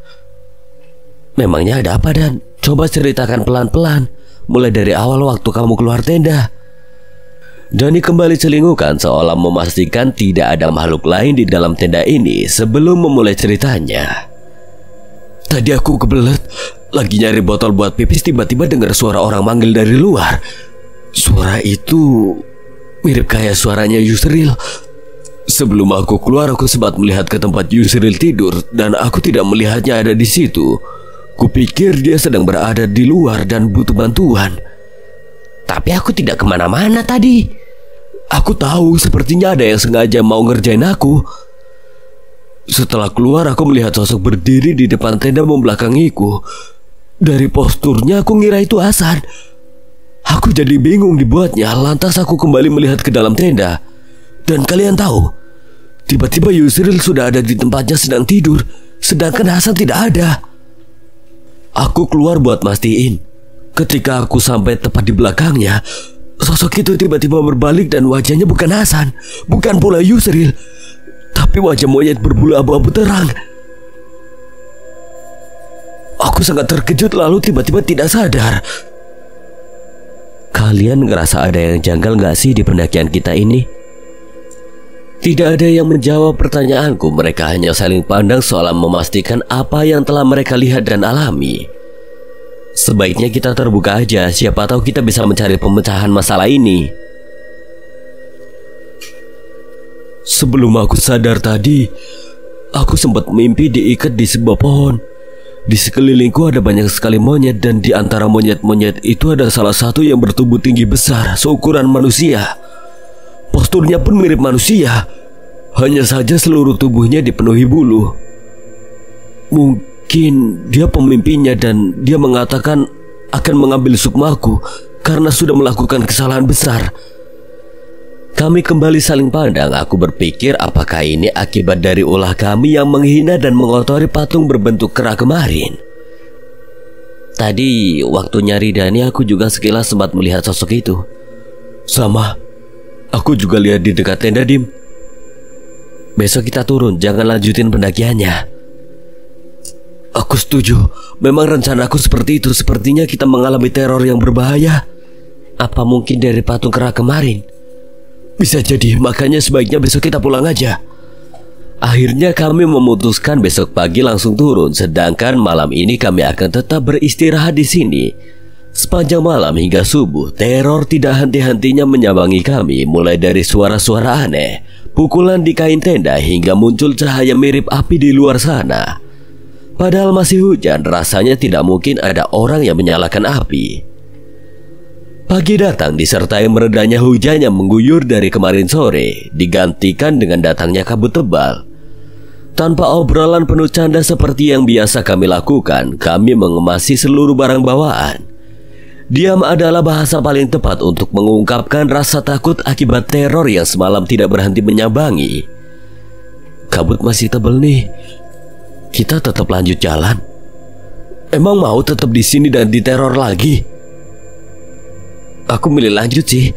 Memangnya ada apa Dan? Coba ceritakan pelan-pelan. Mulai dari awal waktu kamu keluar tenda. Dani kembali celingkukan seolah memastikan tidak ada makhluk lain di dalam tenda ini sebelum memulai ceritanya. Tadi aku kebelet, lagi nyari botol buat pipis, tiba-tiba dengar suara orang manggil dari luar. Suara itu mirip kayak suaranya Yusril. Sebelum aku keluar, aku sempat melihat ke tempat Yusril tidur dan aku tidak melihatnya ada di situ. Kupikir dia sedang berada di luar dan butuh bantuan. Tapi aku tidak kemana-mana tadi. Aku tahu sepertinya ada yang sengaja mau ngerjain aku. Setelah keluar, aku melihat sosok berdiri di depan tenda membelakangiku. Dari posturnya aku ngira itu Hasan. Aku jadi bingung dibuatnya. Lantas aku kembali melihat ke dalam tenda. Dan kalian tahu, tiba-tiba Yusril sudah ada di tempatnya sedang tidur, sedangkan Hasan tidak ada. Aku keluar buat mastiin. Ketika aku sampai tepat di belakangnya, sosok itu tiba-tiba berbalik dan wajahnya bukan Hasan, bukan pula Yusril, tapi wajah monyet berbulu abu-abu terang. Aku sangat terkejut lalu tiba-tiba tidak sadar. Kalian ngerasa ada yang janggal gak sih di pendakian kita ini? Tidak ada yang menjawab pertanyaanku. Mereka hanya saling pandang seolah memastikan apa yang telah mereka lihat dan alami. Sebaiknya kita terbuka aja, siapa tahu kita bisa mencari pemecahan masalah ini. Sebelum aku sadar tadi, aku sempat mimpi diikat di sebuah pohon. Di sekelilingku ada banyak sekali monyet dan di antara monyet-monyet itu ada salah satu yang bertubuh tinggi besar seukuran manusia. Posturnya pun mirip manusia, hanya saja seluruh tubuhnya dipenuhi bulu. Mungkin dia pemimpinnya dan dia mengatakan akan mengambil sukmaku karena sudah melakukan kesalahan besar. Kami kembali saling pandang. Aku berpikir apakah ini akibat dari ulah kami yang menghina dan mengotori patung berbentuk kera kemarin. Tadi waktu nyari Dani aku juga sekilas sempat melihat sosok itu. Sama, aku juga lihat di dekat tenda, Dim. Besok kita turun, jangan lanjutin pendakiannya. Aku setuju. Memang rencanaku seperti itu. Sepertinya kita mengalami teror yang berbahaya. Apa mungkin dari patung kera kemarin? Bisa jadi, makanya sebaiknya besok kita pulang aja. Akhirnya kami memutuskan besok pagi langsung turun. Sedangkan malam ini kami akan tetap beristirahat di sini. Sepanjang malam hingga subuh, teror tidak henti-hentinya menyambangi kami. Mulai dari suara-suara aneh, pukulan di kain tenda, hingga muncul cahaya mirip api di luar sana. Padahal masih hujan, rasanya tidak mungkin ada orang yang menyalakan api. Pagi datang disertai meredanya hujan yang mengguyur dari kemarin sore, digantikan dengan datangnya kabut tebal. Tanpa obrolan penuh canda seperti yang biasa kami lakukan, kami mengemasi seluruh barang bawaan. Diam adalah bahasa paling tepat untuk mengungkapkan rasa takut akibat teror yang semalam tidak berhenti menyambangi. Kabut masih tebal nih. Kita tetap lanjut jalan. Emang mau tetap di sini dan diteror lagi? Aku milih lanjut sih.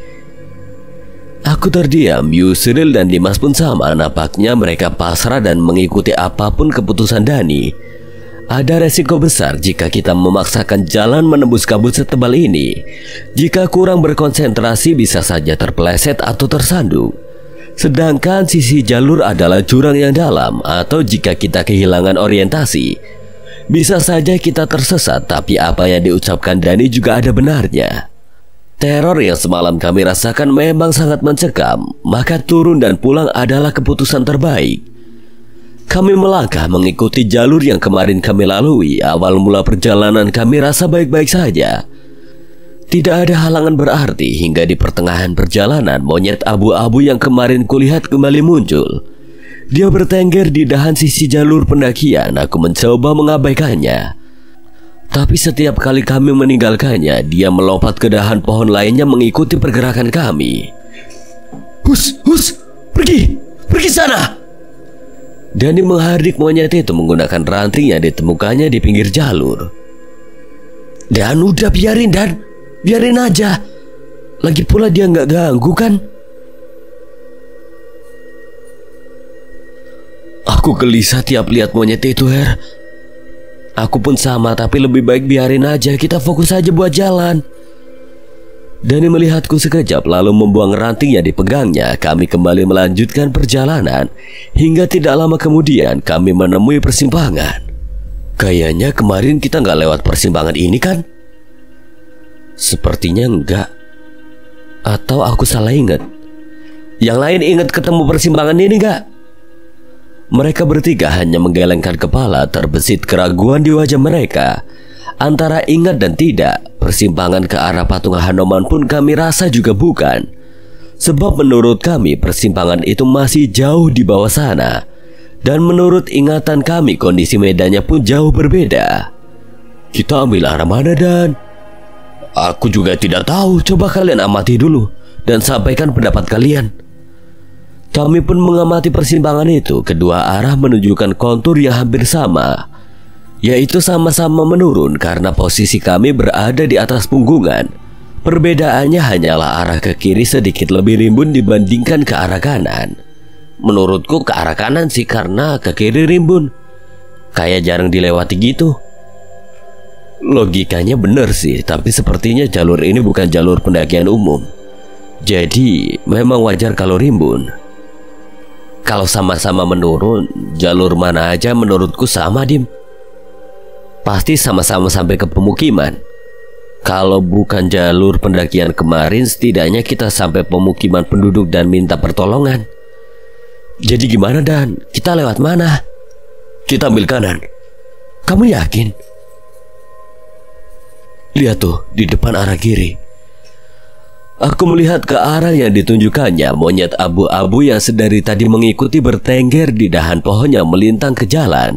Aku terdiam. Yusril dan Dimas pun sama. Nampaknya mereka pasrah dan mengikuti apapun keputusan Dani. Ada resiko besar jika kita memaksakan jalan menembus kabut setebal ini. Jika kurang berkonsentrasi bisa saja terpeleset atau tersandung. Sedangkan sisi jalur adalah jurang yang dalam. Atau jika kita kehilangan orientasi, bisa saja kita tersesat. Tapi apa yang diucapkan Dani juga ada benarnya. Teror yang semalam kami rasakan memang sangat mencekam. Maka turun dan pulang adalah keputusan terbaik. Kami melangkah mengikuti jalur yang kemarin kami lalui. Awal mula perjalanan kami rasa baik-baik saja. Tidak ada halangan berarti hingga di pertengahan perjalanan monyet abu-abu yang kemarin kulihat kembali muncul. Dia bertengger di dahan sisi jalur pendakian. Aku mencoba mengabaikannya. Tapi setiap kali kami meninggalkannya, dia melompat ke dahan pohon lainnya mengikuti pergerakan kami. Hus, pergi sana. Dani menghardik monyet itu menggunakan ranting yang ditemukannya di pinggir jalur. Dan udah biarin aja. Lagi pula dia nggak ganggu kan? Aku gelisah tiap lihat monyet itu, Her. Aku pun sama, tapi lebih baik biarin aja. Kita fokus aja buat jalan. Dani melihatku sekejap lalu membuang ranting yang dipegangnya. Kami kembali melanjutkan perjalanan. Hingga tidak lama kemudian kami menemui persimpangan. Kayaknya kemarin kita nggak lewat persimpangan ini kan? Sepertinya enggak. Atau aku salah ingat? Yang lain ingat ketemu persimpangan ini nggak? Mereka bertiga hanya menggelengkan kepala, terbesit keraguan di wajah mereka. Antara ingat dan tidak, persimpangan ke arah patung Hanuman pun kami rasa juga bukan. Sebab menurut kami persimpangan itu masih jauh di bawah sana. Dan menurut ingatan kami kondisi medannya pun jauh berbeda. Kita ambil arah mana Dan? Aku juga tidak tahu, coba kalian amati dulu dan sampaikan pendapat kalian. Kami pun mengamati persimpangan itu. Kedua arah menunjukkan kontur yang hampir sama, yaitu sama-sama menurun karena posisi kami berada di atas punggungan. Perbedaannya hanyalah arah ke kiri sedikit lebih rimbun dibandingkan ke arah kanan. Menurutku ke arah kanan sih, karena ke kiri rimbun, kayak jarang dilewati gitu. Logikanya benar sih, tapi sepertinya jalur ini bukan jalur pendakian umum. Jadi memang wajar kalau rimbun. Kalau sama-sama menurun, jalur mana aja menurutku sama, Dim. Pasti sama-sama sampai ke pemukiman. Kalau bukan jalur pendakian kemarin, setidaknya kita sampai pemukiman penduduk dan minta pertolongan. Jadi gimana Dan? Kita lewat mana? Kita ambil kanan. Kamu yakin? Lihat tuh, di depan arah kiri. Aku melihat ke arah yang ditunjukkannya. Monyet abu-abu yang sedari tadi mengikuti bertengger di dahan pohon yang melintang ke jalan.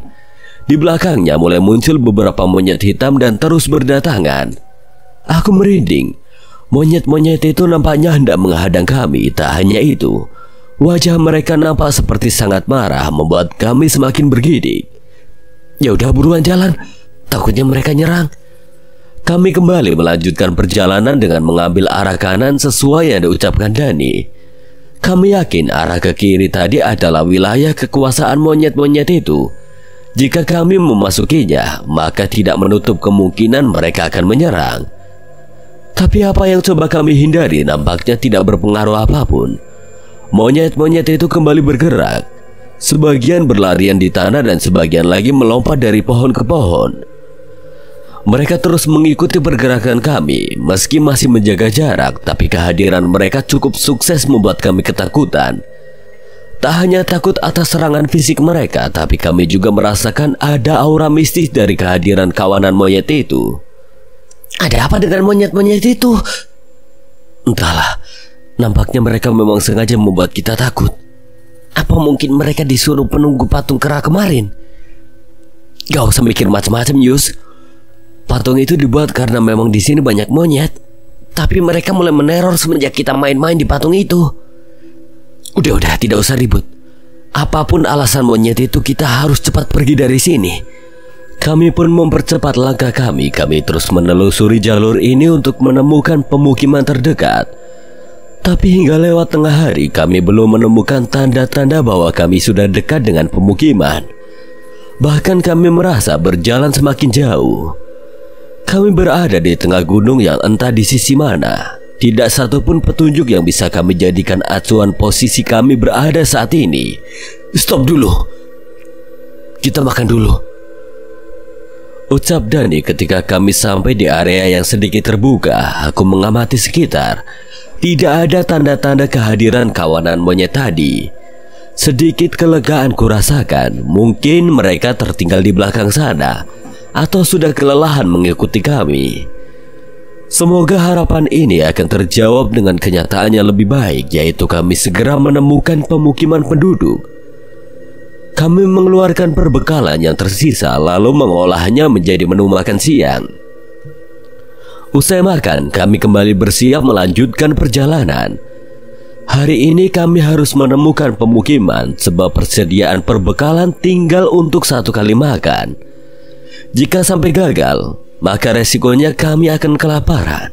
Di belakangnya mulai muncul beberapa monyet hitam dan terus berdatangan. Aku merinding. Monyet-monyet itu nampaknya hendak menghadang kami. Tak hanya itu, wajah mereka nampak seperti sangat marah, membuat kami semakin bergidik. Ya udah buruan jalan, takutnya mereka nyerang. Kami kembali melanjutkan perjalanan dengan mengambil arah kanan sesuai yang diucapkan Dani. Kami yakin arah ke kiri tadi adalah wilayah kekuasaan monyet-monyet itu. Jika kami memasukinya, maka tidak menutup kemungkinan mereka akan menyerang. Tapi apa yang coba kami hindari nampaknya tidak berpengaruh apapun. Monyet-monyet itu kembali bergerak. Sebagian berlarian di tanah dan sebagian lagi melompat dari pohon ke pohon. Mereka terus mengikuti pergerakan kami. Meski masih menjaga jarak, tapi kehadiran mereka cukup sukses membuat kami ketakutan. Tak hanya takut atas serangan fisik mereka, tapi kami juga merasakan ada aura mistis dari kehadiran kawanan monyet itu. Ada apa dengan monyet-monyet itu? Entahlah, nampaknya mereka memang sengaja membuat kita takut. Apa mungkin mereka disuruh penunggu patung kera kemarin? Gak usah mikir macam-macam, Yus. Patung itu dibuat karena memang di sini banyak monyet. Tapi mereka mulai meneror semenjak kita main-main di patung itu. Udah, tidak usah ribut. Apapun alasan monyet itu, kita harus cepat pergi dari sini. Kami pun mempercepat langkah kami. Kami terus menelusuri jalur ini untuk menemukan pemukiman terdekat. Tapi hingga lewat tengah hari, kami belum menemukan tanda-tanda bahwa kami sudah dekat dengan pemukiman. Bahkan kami merasa berjalan semakin jauh. Kami berada di tengah gunung yang entah di sisi mana. Tidak satupun petunjuk yang bisa kami jadikan acuan posisi kami berada saat ini. Stop dulu. Kita makan dulu, ucap Dani ketika kami sampai di area yang sedikit terbuka. Aku mengamati sekitar. Tidak ada tanda-tanda kehadiran kawanan monyet tadi. Sedikit kelegaan kurasakan. Mungkin mereka tertinggal di belakang sana, atau sudah kelelahan mengikuti kami. Semoga harapan ini akan terjawab dengan kenyataan yang lebih baik, yaitu kami segera menemukan pemukiman penduduk. Kami mengeluarkan perbekalan yang tersisa lalu mengolahnya menjadi menu makan siang. Usai makan, kami kembali bersiap melanjutkan perjalanan. Hari ini kami harus menemukan pemukiman sebab persediaan perbekalan tinggal untuk 1 kali makan. Jika sampai gagal, maka resikonya kami akan kelaparan.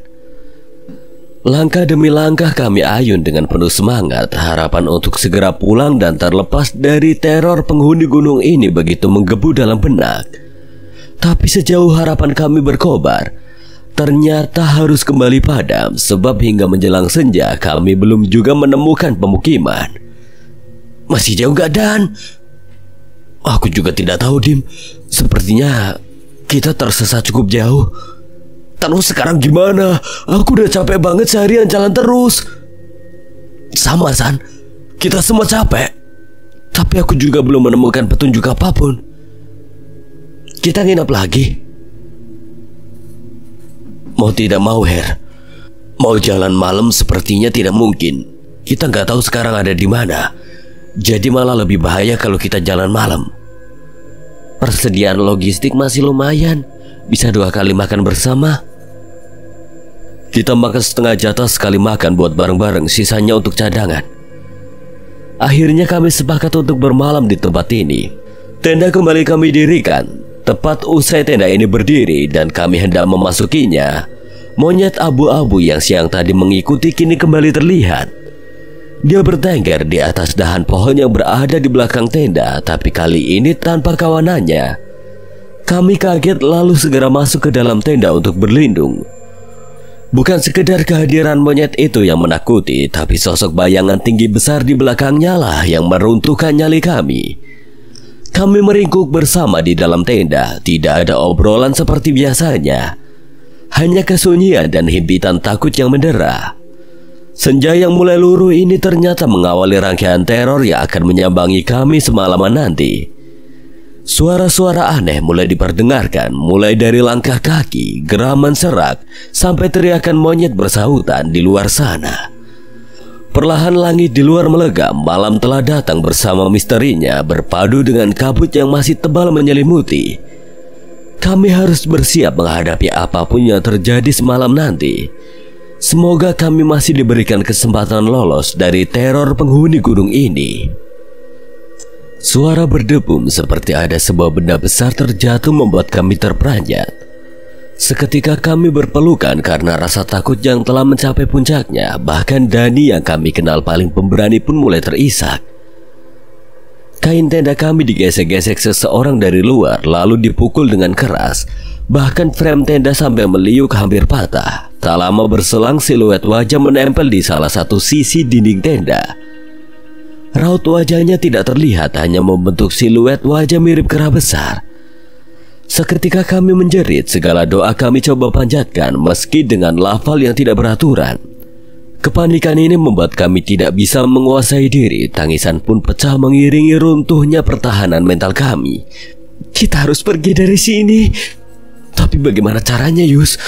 Langkah demi langkah kami ayun dengan penuh semangat. Harapan untuk segera pulang dan terlepas dari teror penghuni gunung ini begitu menggebu dalam benak. Tapi sejauh harapan kami berkobar, ternyata harus kembali padam sebab hingga menjelang senja kami belum juga menemukan pemukiman. Masih jauh gak, Dan? Aku juga tidak tahu, Dim. Sepertinya kita tersesat cukup jauh. Terus sekarang gimana? Aku udah capek banget seharian jalan terus. Sama, San. Kita semua capek. Tapi aku juga belum menemukan petunjuk apapun. Kita nginap lagi. Mau tidak mau, Her, mau jalan malam sepertinya tidak mungkin. Kita nggak tahu sekarang ada di mana. Jadi malah lebih bahaya kalau kita jalan malam. Persediaan logistik masih lumayan. Bisa 2 kali makan bersama. Kita makan setengah jatah sekali makan buat bareng-bareng, sisanya untuk cadangan. Akhirnya kami sepakat untuk bermalam di tempat ini. Tenda kembali kami dirikan. Tepat usai tenda ini berdiri dan kami hendak memasukinya, monyet abu-abu yang siang tadi mengikuti kini kembali terlihat. Dia bertengger di atas dahan pohon yang berada di belakang tenda, tapi kali ini tanpa kawanannya. Kami kaget lalu segera masuk ke dalam tenda untuk berlindung. Bukan sekedar kehadiran monyet itu yang menakuti, tapi sosok bayangan tinggi besar di belakangnya lah yang meruntuhkan nyali kami. Kami meringkuk bersama di dalam tenda. Tidak ada obrolan seperti biasanya. Hanya kesunyian dan himpitan takut yang mendera. Senja yang mulai luruh ini ternyata mengawali rangkaian teror yang akan menyambangi kami semalaman nanti. Suara-suara aneh mulai diperdengarkan, mulai dari langkah kaki, geraman serak, sampai teriakan monyet bersahutan di luar sana. Perlahan langit di luar melegam, malam telah datang bersama misterinya berpadu dengan kabut yang masih tebal menyelimuti. Kami harus bersiap menghadapi apapun yang terjadi semalam nanti. Semoga kami masih diberikan kesempatan lolos dari teror penghuni gunung ini. Suara berdebum seperti ada sebuah benda besar terjatuh membuat kami terperanjat. Seketika kami berpelukan karena rasa takut yang telah mencapai puncaknya. Bahkan Dani yang kami kenal paling pemberani pun mulai terisak. Kain tenda kami digesek-gesek seseorang dari luar lalu dipukul dengan keras. Bahkan frame tenda sampai meliuk hampir patah. Tak lama berselang siluet wajah menempel di salah satu sisi dinding tenda. Raut wajahnya tidak terlihat, hanya membentuk siluet wajah mirip kera besar. Seketika kami menjerit, segala doa kami coba panjatkan meski dengan lafal yang tidak beraturan. Kepanikan ini membuat kami tidak bisa menguasai diri. Tangisan pun pecah mengiringi runtuhnya pertahanan mental kami. Kita harus pergi dari sini. Tapi bagaimana caranya, Yus?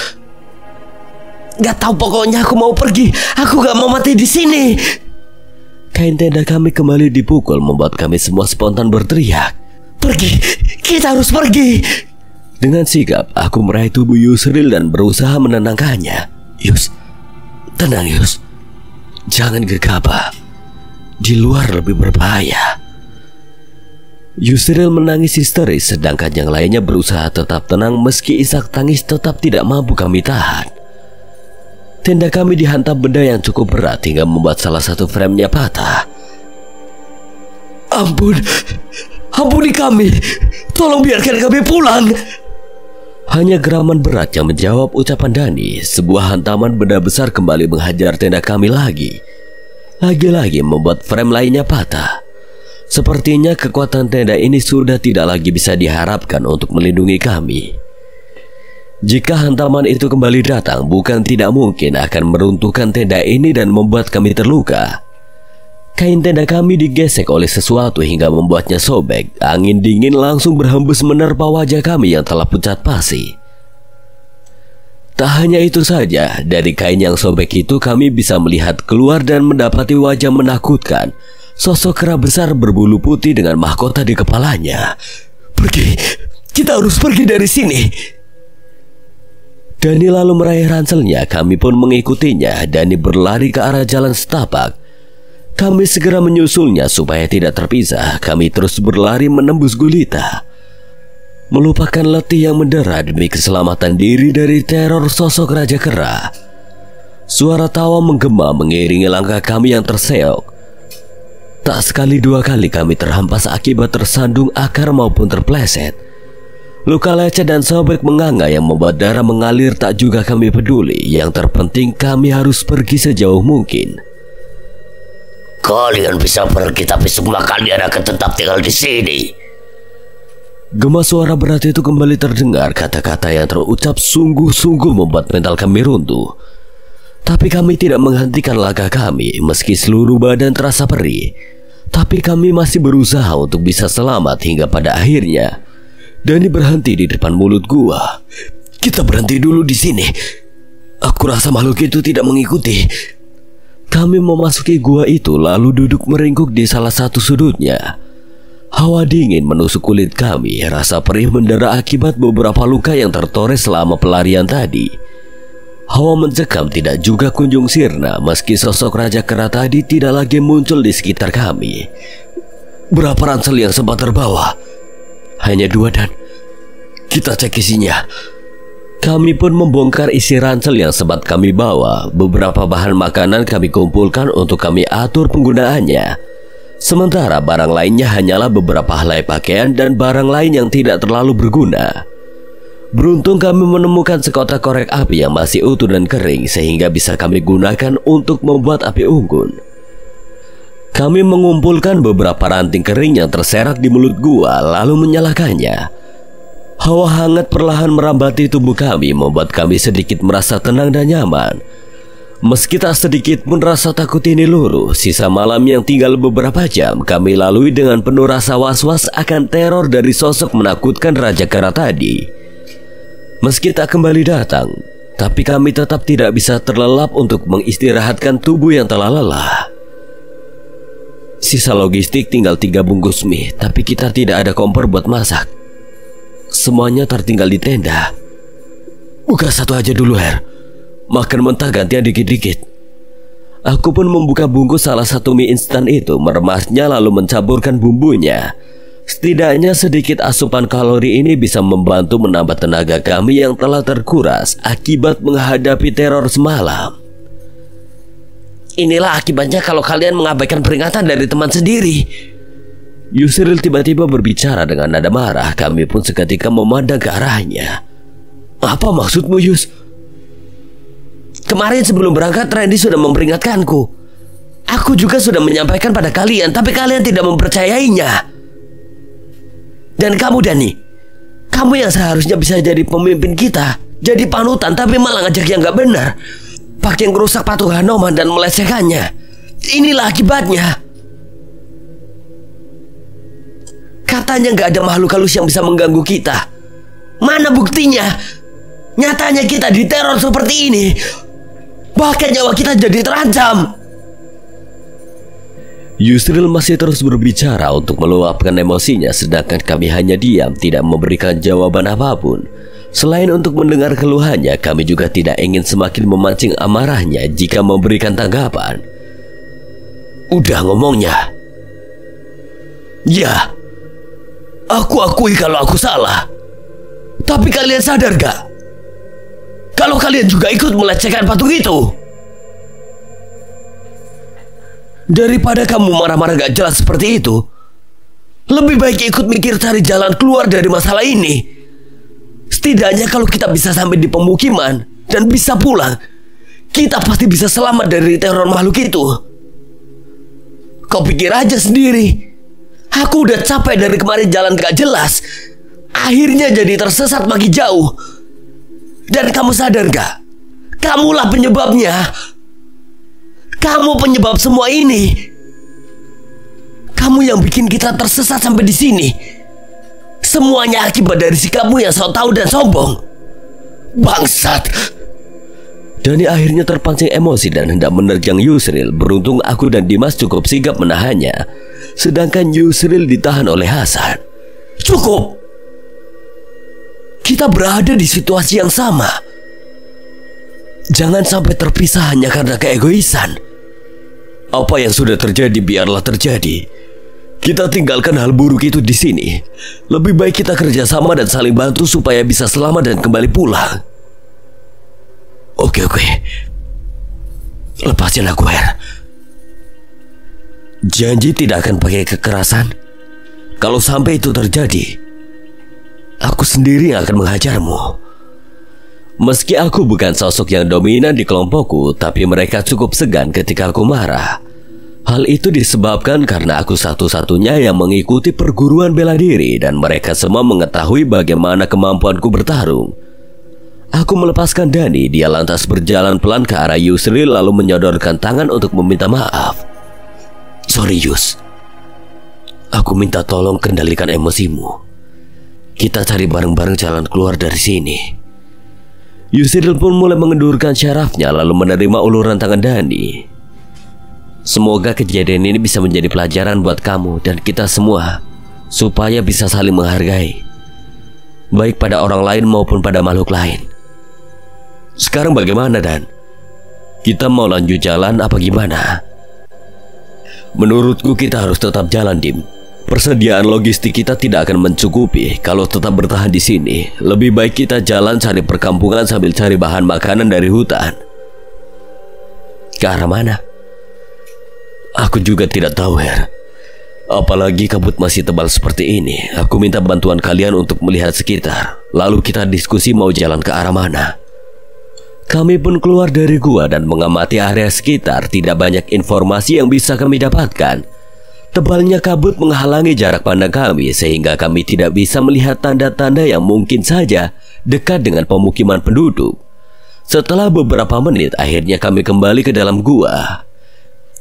Gak tahu, pokoknya aku mau pergi. Aku gak mau mati di sini. Kain tenda kami kembali dipukul membuat kami semua spontan berteriak. Pergi, kita harus pergi. Dengan sigap aku meraih tubuh Yusril dan berusaha menenangkannya. Yus, tenang Yus. Jangan gegabah. Di luar lebih berbahaya. Yusril menangis histeris, sedangkan yang lainnya berusaha tetap tenang meski isak tangis tetap tidak mampu kami tahan. Tenda kami dihantam benda yang cukup berat hingga membuat salah satu framenya patah. Ampuni kami. Tolong biarkan kami pulang. Hanya geraman berat yang menjawab ucapan Dani. Sebuah hantaman benda besar kembali menghajar tenda kami lagi. Lagi-lagi membuat frame lainnya patah. Sepertinya kekuatan tenda ini sudah tidak lagi bisa diharapkan untuk melindungi kami. Jika hantaman itu kembali datang, bukan tidak mungkin akan meruntuhkan tenda ini dan membuat kami terluka. Kain tenda kami digesek oleh sesuatu hingga membuatnya sobek. Angin dingin langsung berhembus menerpa wajah kami yang telah pucat pasi. Tak hanya itu saja, dari kain yang sobek itu kami bisa melihat keluar dan mendapati wajah menakutkan. Sosok kera besar berbulu putih dengan mahkota di kepalanya. Pergi, kita harus pergi dari sini. Dani lalu meraih ranselnya, kami pun mengikutinya. Dani berlari ke arah jalan setapak. Kami segera menyusulnya supaya tidak terpisah. Kami terus berlari menembus gulita, melupakan letih yang mendera demi keselamatan diri dari teror sosok Raja Kera. Suara tawa menggema mengiringi langkah kami yang terseok. Tak sekali dua kali kami terhampas akibat tersandung akar maupun terpleset. Luka lecet dan sobek menganga yang membuat darah mengalir tak juga kami peduli. Yang terpenting kami harus pergi sejauh mungkin. Kalian bisa pergi, tapi semua kalian akan tetap tinggal di sini. Gema suara berat itu kembali terdengar. Kata-kata yang terucap sungguh-sungguh membuat mental kami runtuh. Tapi kami tidak menghentikan langkah kami. Meski seluruh badan terasa perih, tapi kami masih berusaha untuk bisa selamat hingga pada akhirnya Dani berhenti di depan mulut gua. Kita berhenti dulu di sini. Aku rasa makhluk itu tidak mengikuti. Kami memasuki gua itu lalu duduk meringkuk di salah satu sudutnya. Hawa dingin menusuk kulit kami. Rasa perih mendera akibat beberapa luka yang tertoreh selama pelarian tadi. Hawa mencekam tidak juga kunjung sirna meski sosok Raja Kera tadi tidak lagi muncul di sekitar kami. Berapa ransel yang sempat terbawa? Hanya 2 dan kita cek isinya. Kami pun membongkar isi ransel yang sempat kami bawa. Beberapa bahan makanan kami kumpulkan untuk kami atur penggunaannya. Sementara barang lainnya hanyalah beberapa helai pakaian dan barang lain yang tidak terlalu berguna. Beruntung kami menemukan sekotak korek api yang masih utuh dan kering sehingga bisa kami gunakan untuk membuat api unggun. Kami mengumpulkan beberapa ranting kering yang terserak di mulut gua lalu menyalakannya. Hawa hangat perlahan merambati tubuh kami membuat kami sedikit merasa tenang dan nyaman. Meski tak sedikit pun rasa takut ini luruh. Sisa malam yang tinggal beberapa jam kami lalui dengan penuh rasa was-was akan teror dari sosok menakutkan Raja Kera tadi. Meski tak kembali datang, tapi kami tetap tidak bisa terlelap untuk mengistirahatkan tubuh yang telah lelah. Sisa logistik tinggal 3 bungkus mie, tapi kita tidak ada kompor buat masak. Semuanya tertinggal di tenda. Buka satu aja dulu, Her. Makan mentah gantian dikit-dikit. Aku pun membuka bungkus salah satu mie instan itu, meremasnya lalu mencampurkan bumbunya. Setidaknya sedikit asupan kalori ini bisa membantu menambah tenaga kami yang telah terkuras akibat menghadapi teror semalam. Inilah akibatnya kalau kalian mengabaikan peringatan dari teman sendiri. Yusril tiba-tiba berbicara dengan nada marah. Kami pun seketika memandang ke arahnya. Apa maksudmu, Yus? Kemarin sebelum berangkat Randy sudah memperingatkanku. Aku juga sudah menyampaikan pada kalian, tapi kalian tidak mempercayainya. Dan kamu, Dani, kamu yang seharusnya bisa jadi pemimpin kita, jadi panutan, tapi malah ngajak yang gak benar, pakai ngerusak patung Hanuman dan melecehkannya. Inilah akibatnya. Katanya gak ada makhluk halus yang bisa mengganggu kita. Mana buktinya? Nyatanya kita diteror seperti ini. Bahkan nyawa kita jadi terancam. Yusril masih terus berbicara untuk meluapkan emosinya, sedangkan kami hanya diam, tidak memberikan jawaban apapun. Selain untuk mendengar keluhannya, kami juga tidak ingin semakin memancing amarahnya jika memberikan tanggapan. Udah ngomongnya. Ya, aku akui kalau aku salah. Tapi kalian sadar gak? Kalau kalian juga ikut melecehkan patung itu. Daripada kamu marah-marah gak jelas seperti itu, lebih baik ikut mikir cari jalan keluar dari masalah ini. Setidaknya kalau kita bisa sampai di pemukiman dan bisa pulang, kita pasti bisa selamat dari teror makhluk itu. Kau pikir aja sendiri. Aku udah capek dari kemarin jalan gak jelas. Akhirnya jadi tersesat makin jauh. Dan kamu sadar gak? Kamulah penyebabnya. Kamu penyebab semua ini. Kamu yang bikin kita tersesat sampai di sini. Semuanya akibat dari sikapmu yang sok tahu dan sombong. Bangsat. Dani akhirnya terpancing emosi dan hendak menerjang Yusril. Beruntung aku dan Dimas cukup sigap menahannya, sedangkan Yusril ditahan oleh Hasan. Cukup. Kita berada di situasi yang sama. Jangan sampai terpisah hanya karena keegoisan. Apa yang sudah terjadi biarlah terjadi. Kita tinggalkan hal buruk itu di sini. Lebih baik kita kerjasama dan saling bantu supaya bisa selamat dan kembali pulang. Oke. Lepasin aku, Her. Janji tidak akan pakai kekerasan. Kalau sampai itu terjadi, Aku sendiri yang akan menghajarmu. Meski aku bukan sosok yang dominan di kelompokku, tapi mereka cukup segan ketika aku marah. Hal itu disebabkan karena aku satu-satunya yang mengikuti perguruan bela diri dan mereka semua mengetahui bagaimana kemampuanku bertarung. Aku melepaskan Dani, dia lantas berjalan pelan ke arah Yusri lalu menyodorkan tangan untuk meminta maaf. Sorry Yus, aku minta tolong kendalikan emosimu. Kita cari bareng-bareng jalan keluar dari sini. Yusril pun mulai mengendurkan syarafnya lalu menerima uluran tangan Dani. Semoga kejadian ini bisa menjadi pelajaran buat kamu dan kita semua, supaya bisa saling menghargai, baik pada orang lain maupun pada makhluk lain. Sekarang bagaimana, Dan? Kita mau lanjut jalan apa gimana? Menurutku kita harus tetap jalan, Dim. Persediaan logistik kita tidak akan mencukupi kalau tetap bertahan di sini. Lebih baik kita jalan cari perkampungan sambil cari bahan makanan dari hutan. Ke arah mana? Aku juga tidak tahu, Her. Apalagi kabut masih tebal seperti ini. Aku minta bantuan kalian untuk melihat sekitar. Lalu kita diskusi mau jalan ke arah mana. Kami pun keluar dari gua dan mengamati area sekitar. Tidak banyak informasi yang bisa kami dapatkan. Tebalnya kabut menghalangi jarak pandang kami sehingga kami tidak bisa melihat tanda-tanda yang mungkin saja dekat dengan pemukiman penduduk. Setelah beberapa menit akhirnya kami kembali ke dalam gua.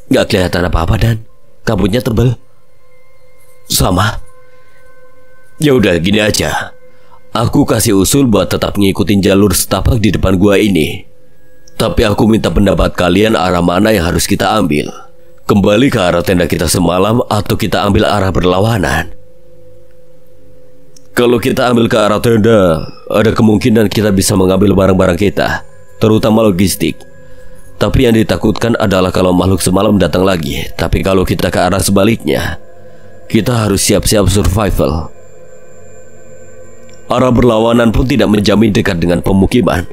Gak kelihatan apa-apa, Dan. Kabutnya tebal. Sama. Ya udah gini aja. Aku kasih usul buat tetap ngikutin jalur setapak di depan gua ini. Tapi aku minta pendapat kalian arah mana yang harus kita ambil. Kembali ke arah tenda kita semalam atau kita ambil arah berlawanan? Kalau kita ambil ke arah tenda, ada kemungkinan kita bisa mengambil barang-barang kita, terutama logistik. Tapi yang ditakutkan adalah kalau makhluk semalam datang lagi. Tapi kalau kita ke arah sebaliknya, kita harus siap-siap survival. Arah berlawanan pun tidak menjamin dekat dengan pemukiman.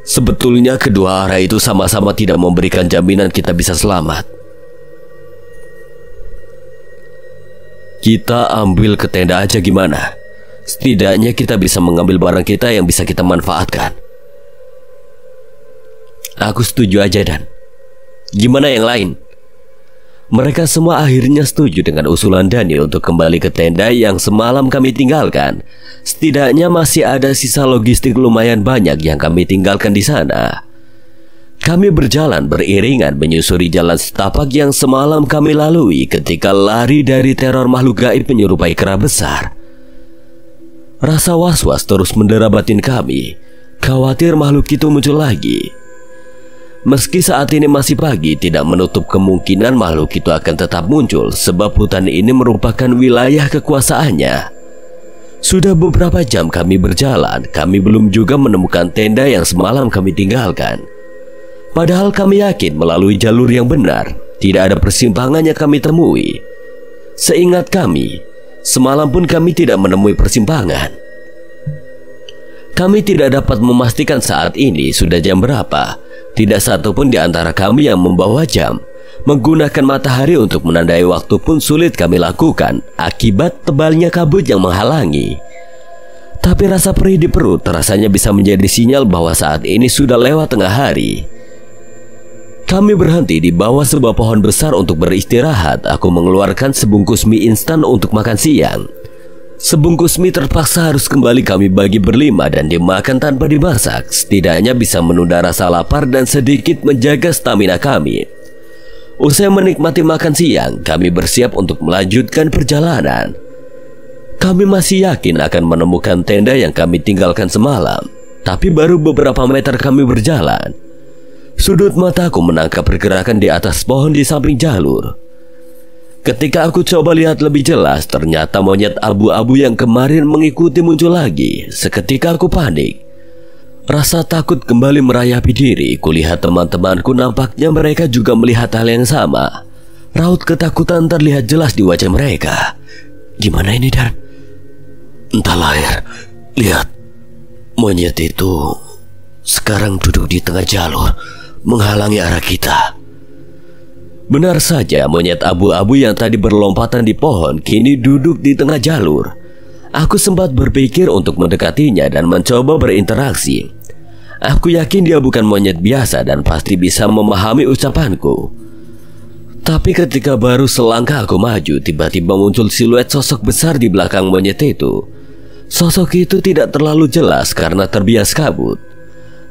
Sebetulnya kedua arah itu sama-sama tidak memberikan jaminan kita bisa selamat. Kita ambil ke tenda aja gimana? Setidaknya kita bisa mengambil barang kita yang bisa kita manfaatkan. Aku setuju aja, Dan. Gimana yang lain? Mereka semua akhirnya setuju dengan usulan Dani untuk kembali ke tenda yang semalam kami tinggalkan. Setidaknya masih ada sisa logistik lumayan banyak yang kami tinggalkan di sana. Kami berjalan beriringan menyusuri jalan setapak yang semalam kami lalui ketika lari dari teror makhluk gaib menyerupai kera besar. Rasa was-was terus mendera batin kami, khawatir makhluk itu muncul lagi. Meski saat ini masih pagi, tidak menutup kemungkinan makhluk itu akan tetap muncul sebab hutan ini merupakan wilayah kekuasaannya. Sudah beberapa jam kami berjalan, kami belum juga menemukan tenda yang semalam kami tinggalkan. Padahal kami yakin melalui jalur yang benar, tidak ada persimpangan yang kami temui. Seingat kami, semalam pun kami tidak menemui persimpangan. Kami tidak dapat memastikan saat ini sudah jam berapa. Tidak satu pun di antara kami yang membawa jam. Menggunakan matahari untuk menandai waktu pun sulit kami lakukan akibat tebalnya kabut yang menghalangi. Tapi rasa perih di perut rasanya bisa menjadi sinyal bahwa saat ini sudah lewat tengah hari. Kami berhenti di bawah sebuah pohon besar untuk beristirahat. Aku mengeluarkan sebungkus mie instan untuk makan siang. Sebungkus mie terpaksa harus kembali kami bagi berlima dan dimakan tanpa dimasak. Setidaknya bisa menunda rasa lapar dan sedikit menjaga stamina kami. Usai menikmati makan siang, kami bersiap untuk melanjutkan perjalanan. Kami masih yakin akan menemukan tenda yang kami tinggalkan semalam. Tapi baru beberapa meter kami berjalan, sudut mataku menangkap pergerakan di atas pohon di samping jalur. Ketika aku coba lihat lebih jelas, ternyata monyet abu-abu yang kemarin mengikuti muncul lagi. Seketika aku panik. Rasa takut kembali merayapi diri. Kulihat teman-temanku, nampaknya mereka juga melihat hal yang sama. Raut ketakutan terlihat jelas di wajah mereka. Gimana ini, Dan? Entahlah, Her. Lihat, monyet itu sekarang duduk di tengah jalur, menghalangi arah kita. Benar saja, monyet abu-abu yang tadi berlompatan di pohon kini duduk di tengah jalur. Aku sempat berpikir untuk mendekatinya dan mencoba berinteraksi. Aku yakin dia bukan monyet biasa dan pasti bisa memahami ucapanku. Tapi ketika baru selangkah aku maju, tiba-tiba muncul siluet sosok besar di belakang monyet itu. Sosok itu tidak terlalu jelas karena terbias kabut.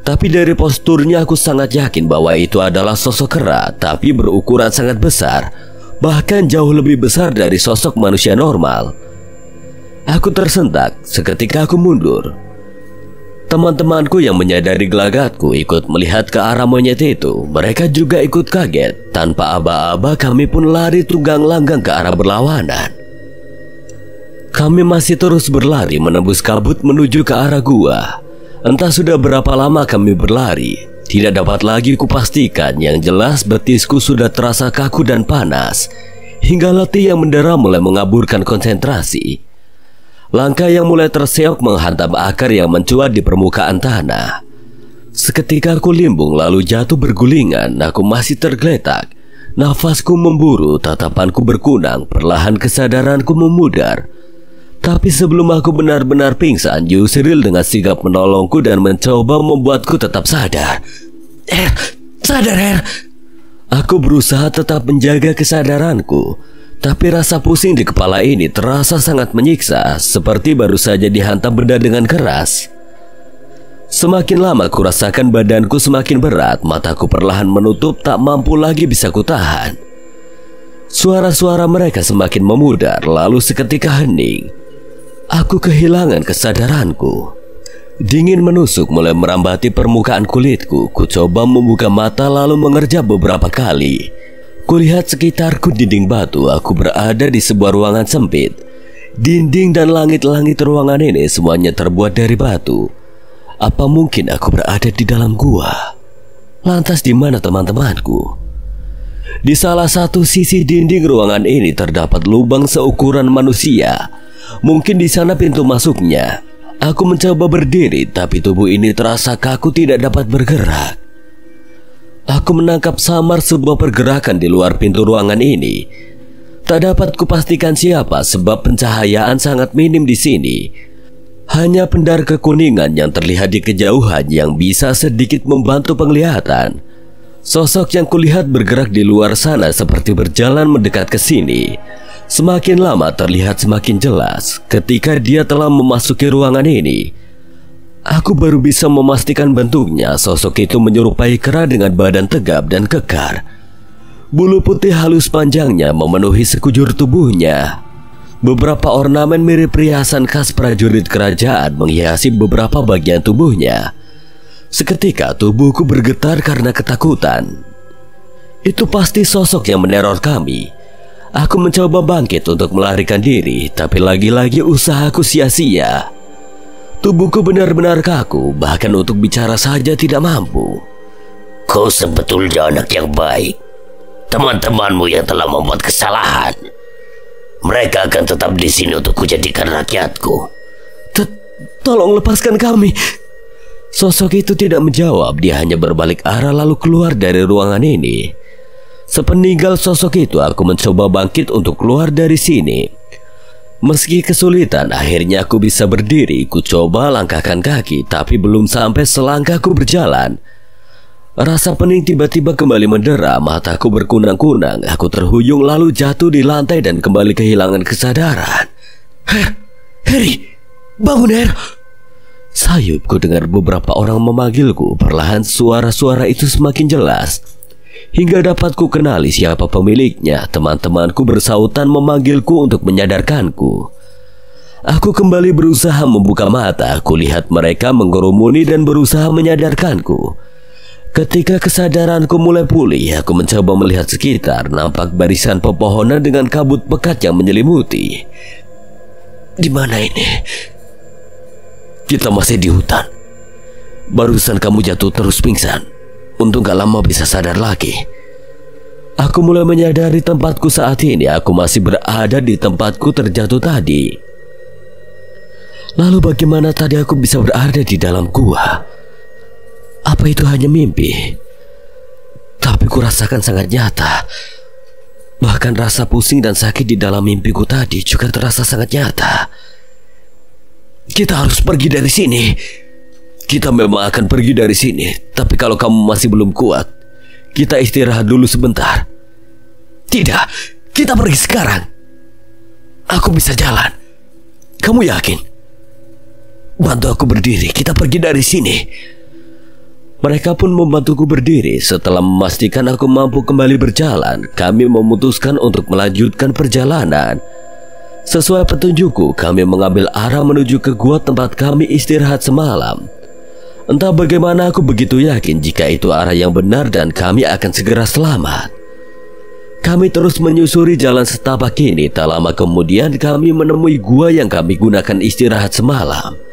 Tapi dari posturnya aku sangat yakin bahwa itu adalah sosok kera, tapi berukuran sangat besar, bahkan jauh lebih besar dari sosok manusia normal. Aku tersentak, seketika aku mundur. Teman-temanku yang menyadari gelagatku ikut melihat ke arah monyet itu. Mereka juga ikut kaget. Tanpa aba-aba kami pun lari tunggang langgang ke arah berlawanan. Kami masih terus berlari menembus kabut menuju ke arah gua. Entah sudah berapa lama kami berlari, tidak dapat lagi kupastikan. Yang jelas betisku sudah terasa kaku dan panas, hingga letih yang mendera mulai mengaburkan konsentrasi. Langkah yang mulai terseok menghantam akar yang mencuat di permukaan tanah. Seketika aku limbung lalu jatuh bergulingan. Aku masih tergeletak. Nafasku memburu, tatapanku berkunang, perlahan kesadaranku memudar. Tapi sebelum aku benar-benar pingsan, Yusril dengan sigap menolongku dan mencoba membuatku tetap sadar. Sadar. Aku berusaha tetap menjaga kesadaranku. Tapi rasa pusing di kepala ini terasa sangat menyiksa, seperti baru saja dihantam benda dengan keras. Semakin lama ku rasakan badanku semakin berat, mataku perlahan menutup, tak mampu lagi bisa kutahan. Suara-suara mereka semakin memudar, lalu seketika hening. Aku kehilangan kesadaranku. Dingin menusuk mulai merambati permukaan kulitku. Ku coba membuka mata lalu mengerja beberapa kali. Kulihat sekitarku dinding batu. Aku berada di sebuah ruangan sempit. Dinding dan langit-langit ruangan ini semuanya terbuat dari batu. Apa mungkin aku berada di dalam gua? Lantas di mana teman-temanku? Di salah satu sisi dinding ruangan ini terdapat lubang seukuran manusia. Mungkin di sana pintu masuknya. Aku mencoba berdiri, tapi tubuh ini terasa kaku, tidak dapat bergerak. Aku menangkap samar sebuah pergerakan di luar pintu ruangan ini. Tak dapat kupastikan siapa sebab pencahayaan sangat minim di sini. Hanya pendar kekuningan yang terlihat di kejauhan yang bisa sedikit membantu penglihatan. Sosok yang kulihat bergerak di luar sana seperti berjalan mendekat ke sini. Semakin lama terlihat semakin jelas. Ketika dia telah memasuki ruangan ini, aku baru bisa memastikan bentuknya. Sosok itu menyerupai kera dengan badan tegap dan kekar. Bulu putih halus panjangnya memenuhi sekujur tubuhnya. Beberapa ornamen mirip perhiasan khas prajurit kerajaan menghiasi beberapa bagian tubuhnya. Seketika tubuhku bergetar karena ketakutan. Itu pasti sosok yang meneror kami. Aku mencoba bangkit untuk melarikan diri, tapi lagi-lagi usahaku sia-sia. Tubuhku benar-benar kaku, bahkan untuk bicara saja tidak mampu. Kau sebetulnya anak yang baik. Teman-temanmu yang telah membuat kesalahan, mereka akan tetap di sini untuk kujadikan rakyatku. Tolong lepaskan kami. Sosok itu tidak menjawab. Dia hanya berbalik arah lalu keluar dari ruangan ini. Sepeninggal sosok itu, aku mencoba bangkit untuk keluar dari sini. Meski kesulitan, akhirnya aku bisa berdiri. Ku coba langkahkan kaki, tapi belum sampai selangkah ku berjalan, rasa pening tiba-tiba kembali mendera. Mataku berkunang-kunang. Aku terhuyung lalu jatuh di lantai dan kembali kehilangan kesadaran. Harry, bangun Her. Sayup, ku dengar beberapa orang memanggilku. Perlahan suara-suara itu semakin jelas, hingga dapat ku kenali siapa pemiliknya. Teman-temanku bersautan memanggilku untuk menyadarkanku. Aku kembali berusaha membuka mata. Kulihat mereka mengerumuni dan berusaha menyadarkanku. Ketika kesadaranku mulai pulih, aku mencoba melihat sekitar. Nampak barisan pepohonan dengan kabut pekat yang menyelimuti. Di mana ini? Kita masih di hutan. Barusan kamu jatuh terus pingsan. Untung gak lama bisa sadar lagi. Aku mulai menyadari tempatku saat ini. Aku masih berada di tempatku terjatuh tadi. Lalu bagaimana tadi aku bisa berada di dalam gua? Apa itu hanya mimpi? Tapi ku rasakan sangat nyata. Bahkan rasa pusing dan sakit di dalam mimpiku tadi juga terasa sangat nyata. Kita harus pergi dari sini. Kita memang akan pergi dari sini. Tapi kalau kamu masih belum kuat, kita istirahat dulu sebentar. Tidak, kita pergi sekarang. Aku bisa jalan. Kamu yakin? Bantu aku berdiri, kita pergi dari sini. Mereka pun membantuku berdiri. Setelah memastikan aku mampu kembali berjalan, kami memutuskan untuk melanjutkan perjalanan. Sesuai petunjukku, kami mengambil arah menuju ke gua tempat kami istirahat semalam. Entah bagaimana aku begitu yakin jika itu arah yang benar dan kami akan segera selamat. Kami terus menyusuri jalan setapak ini. Tak lama kemudian kami menemui gua yang kami gunakan istirahat semalam.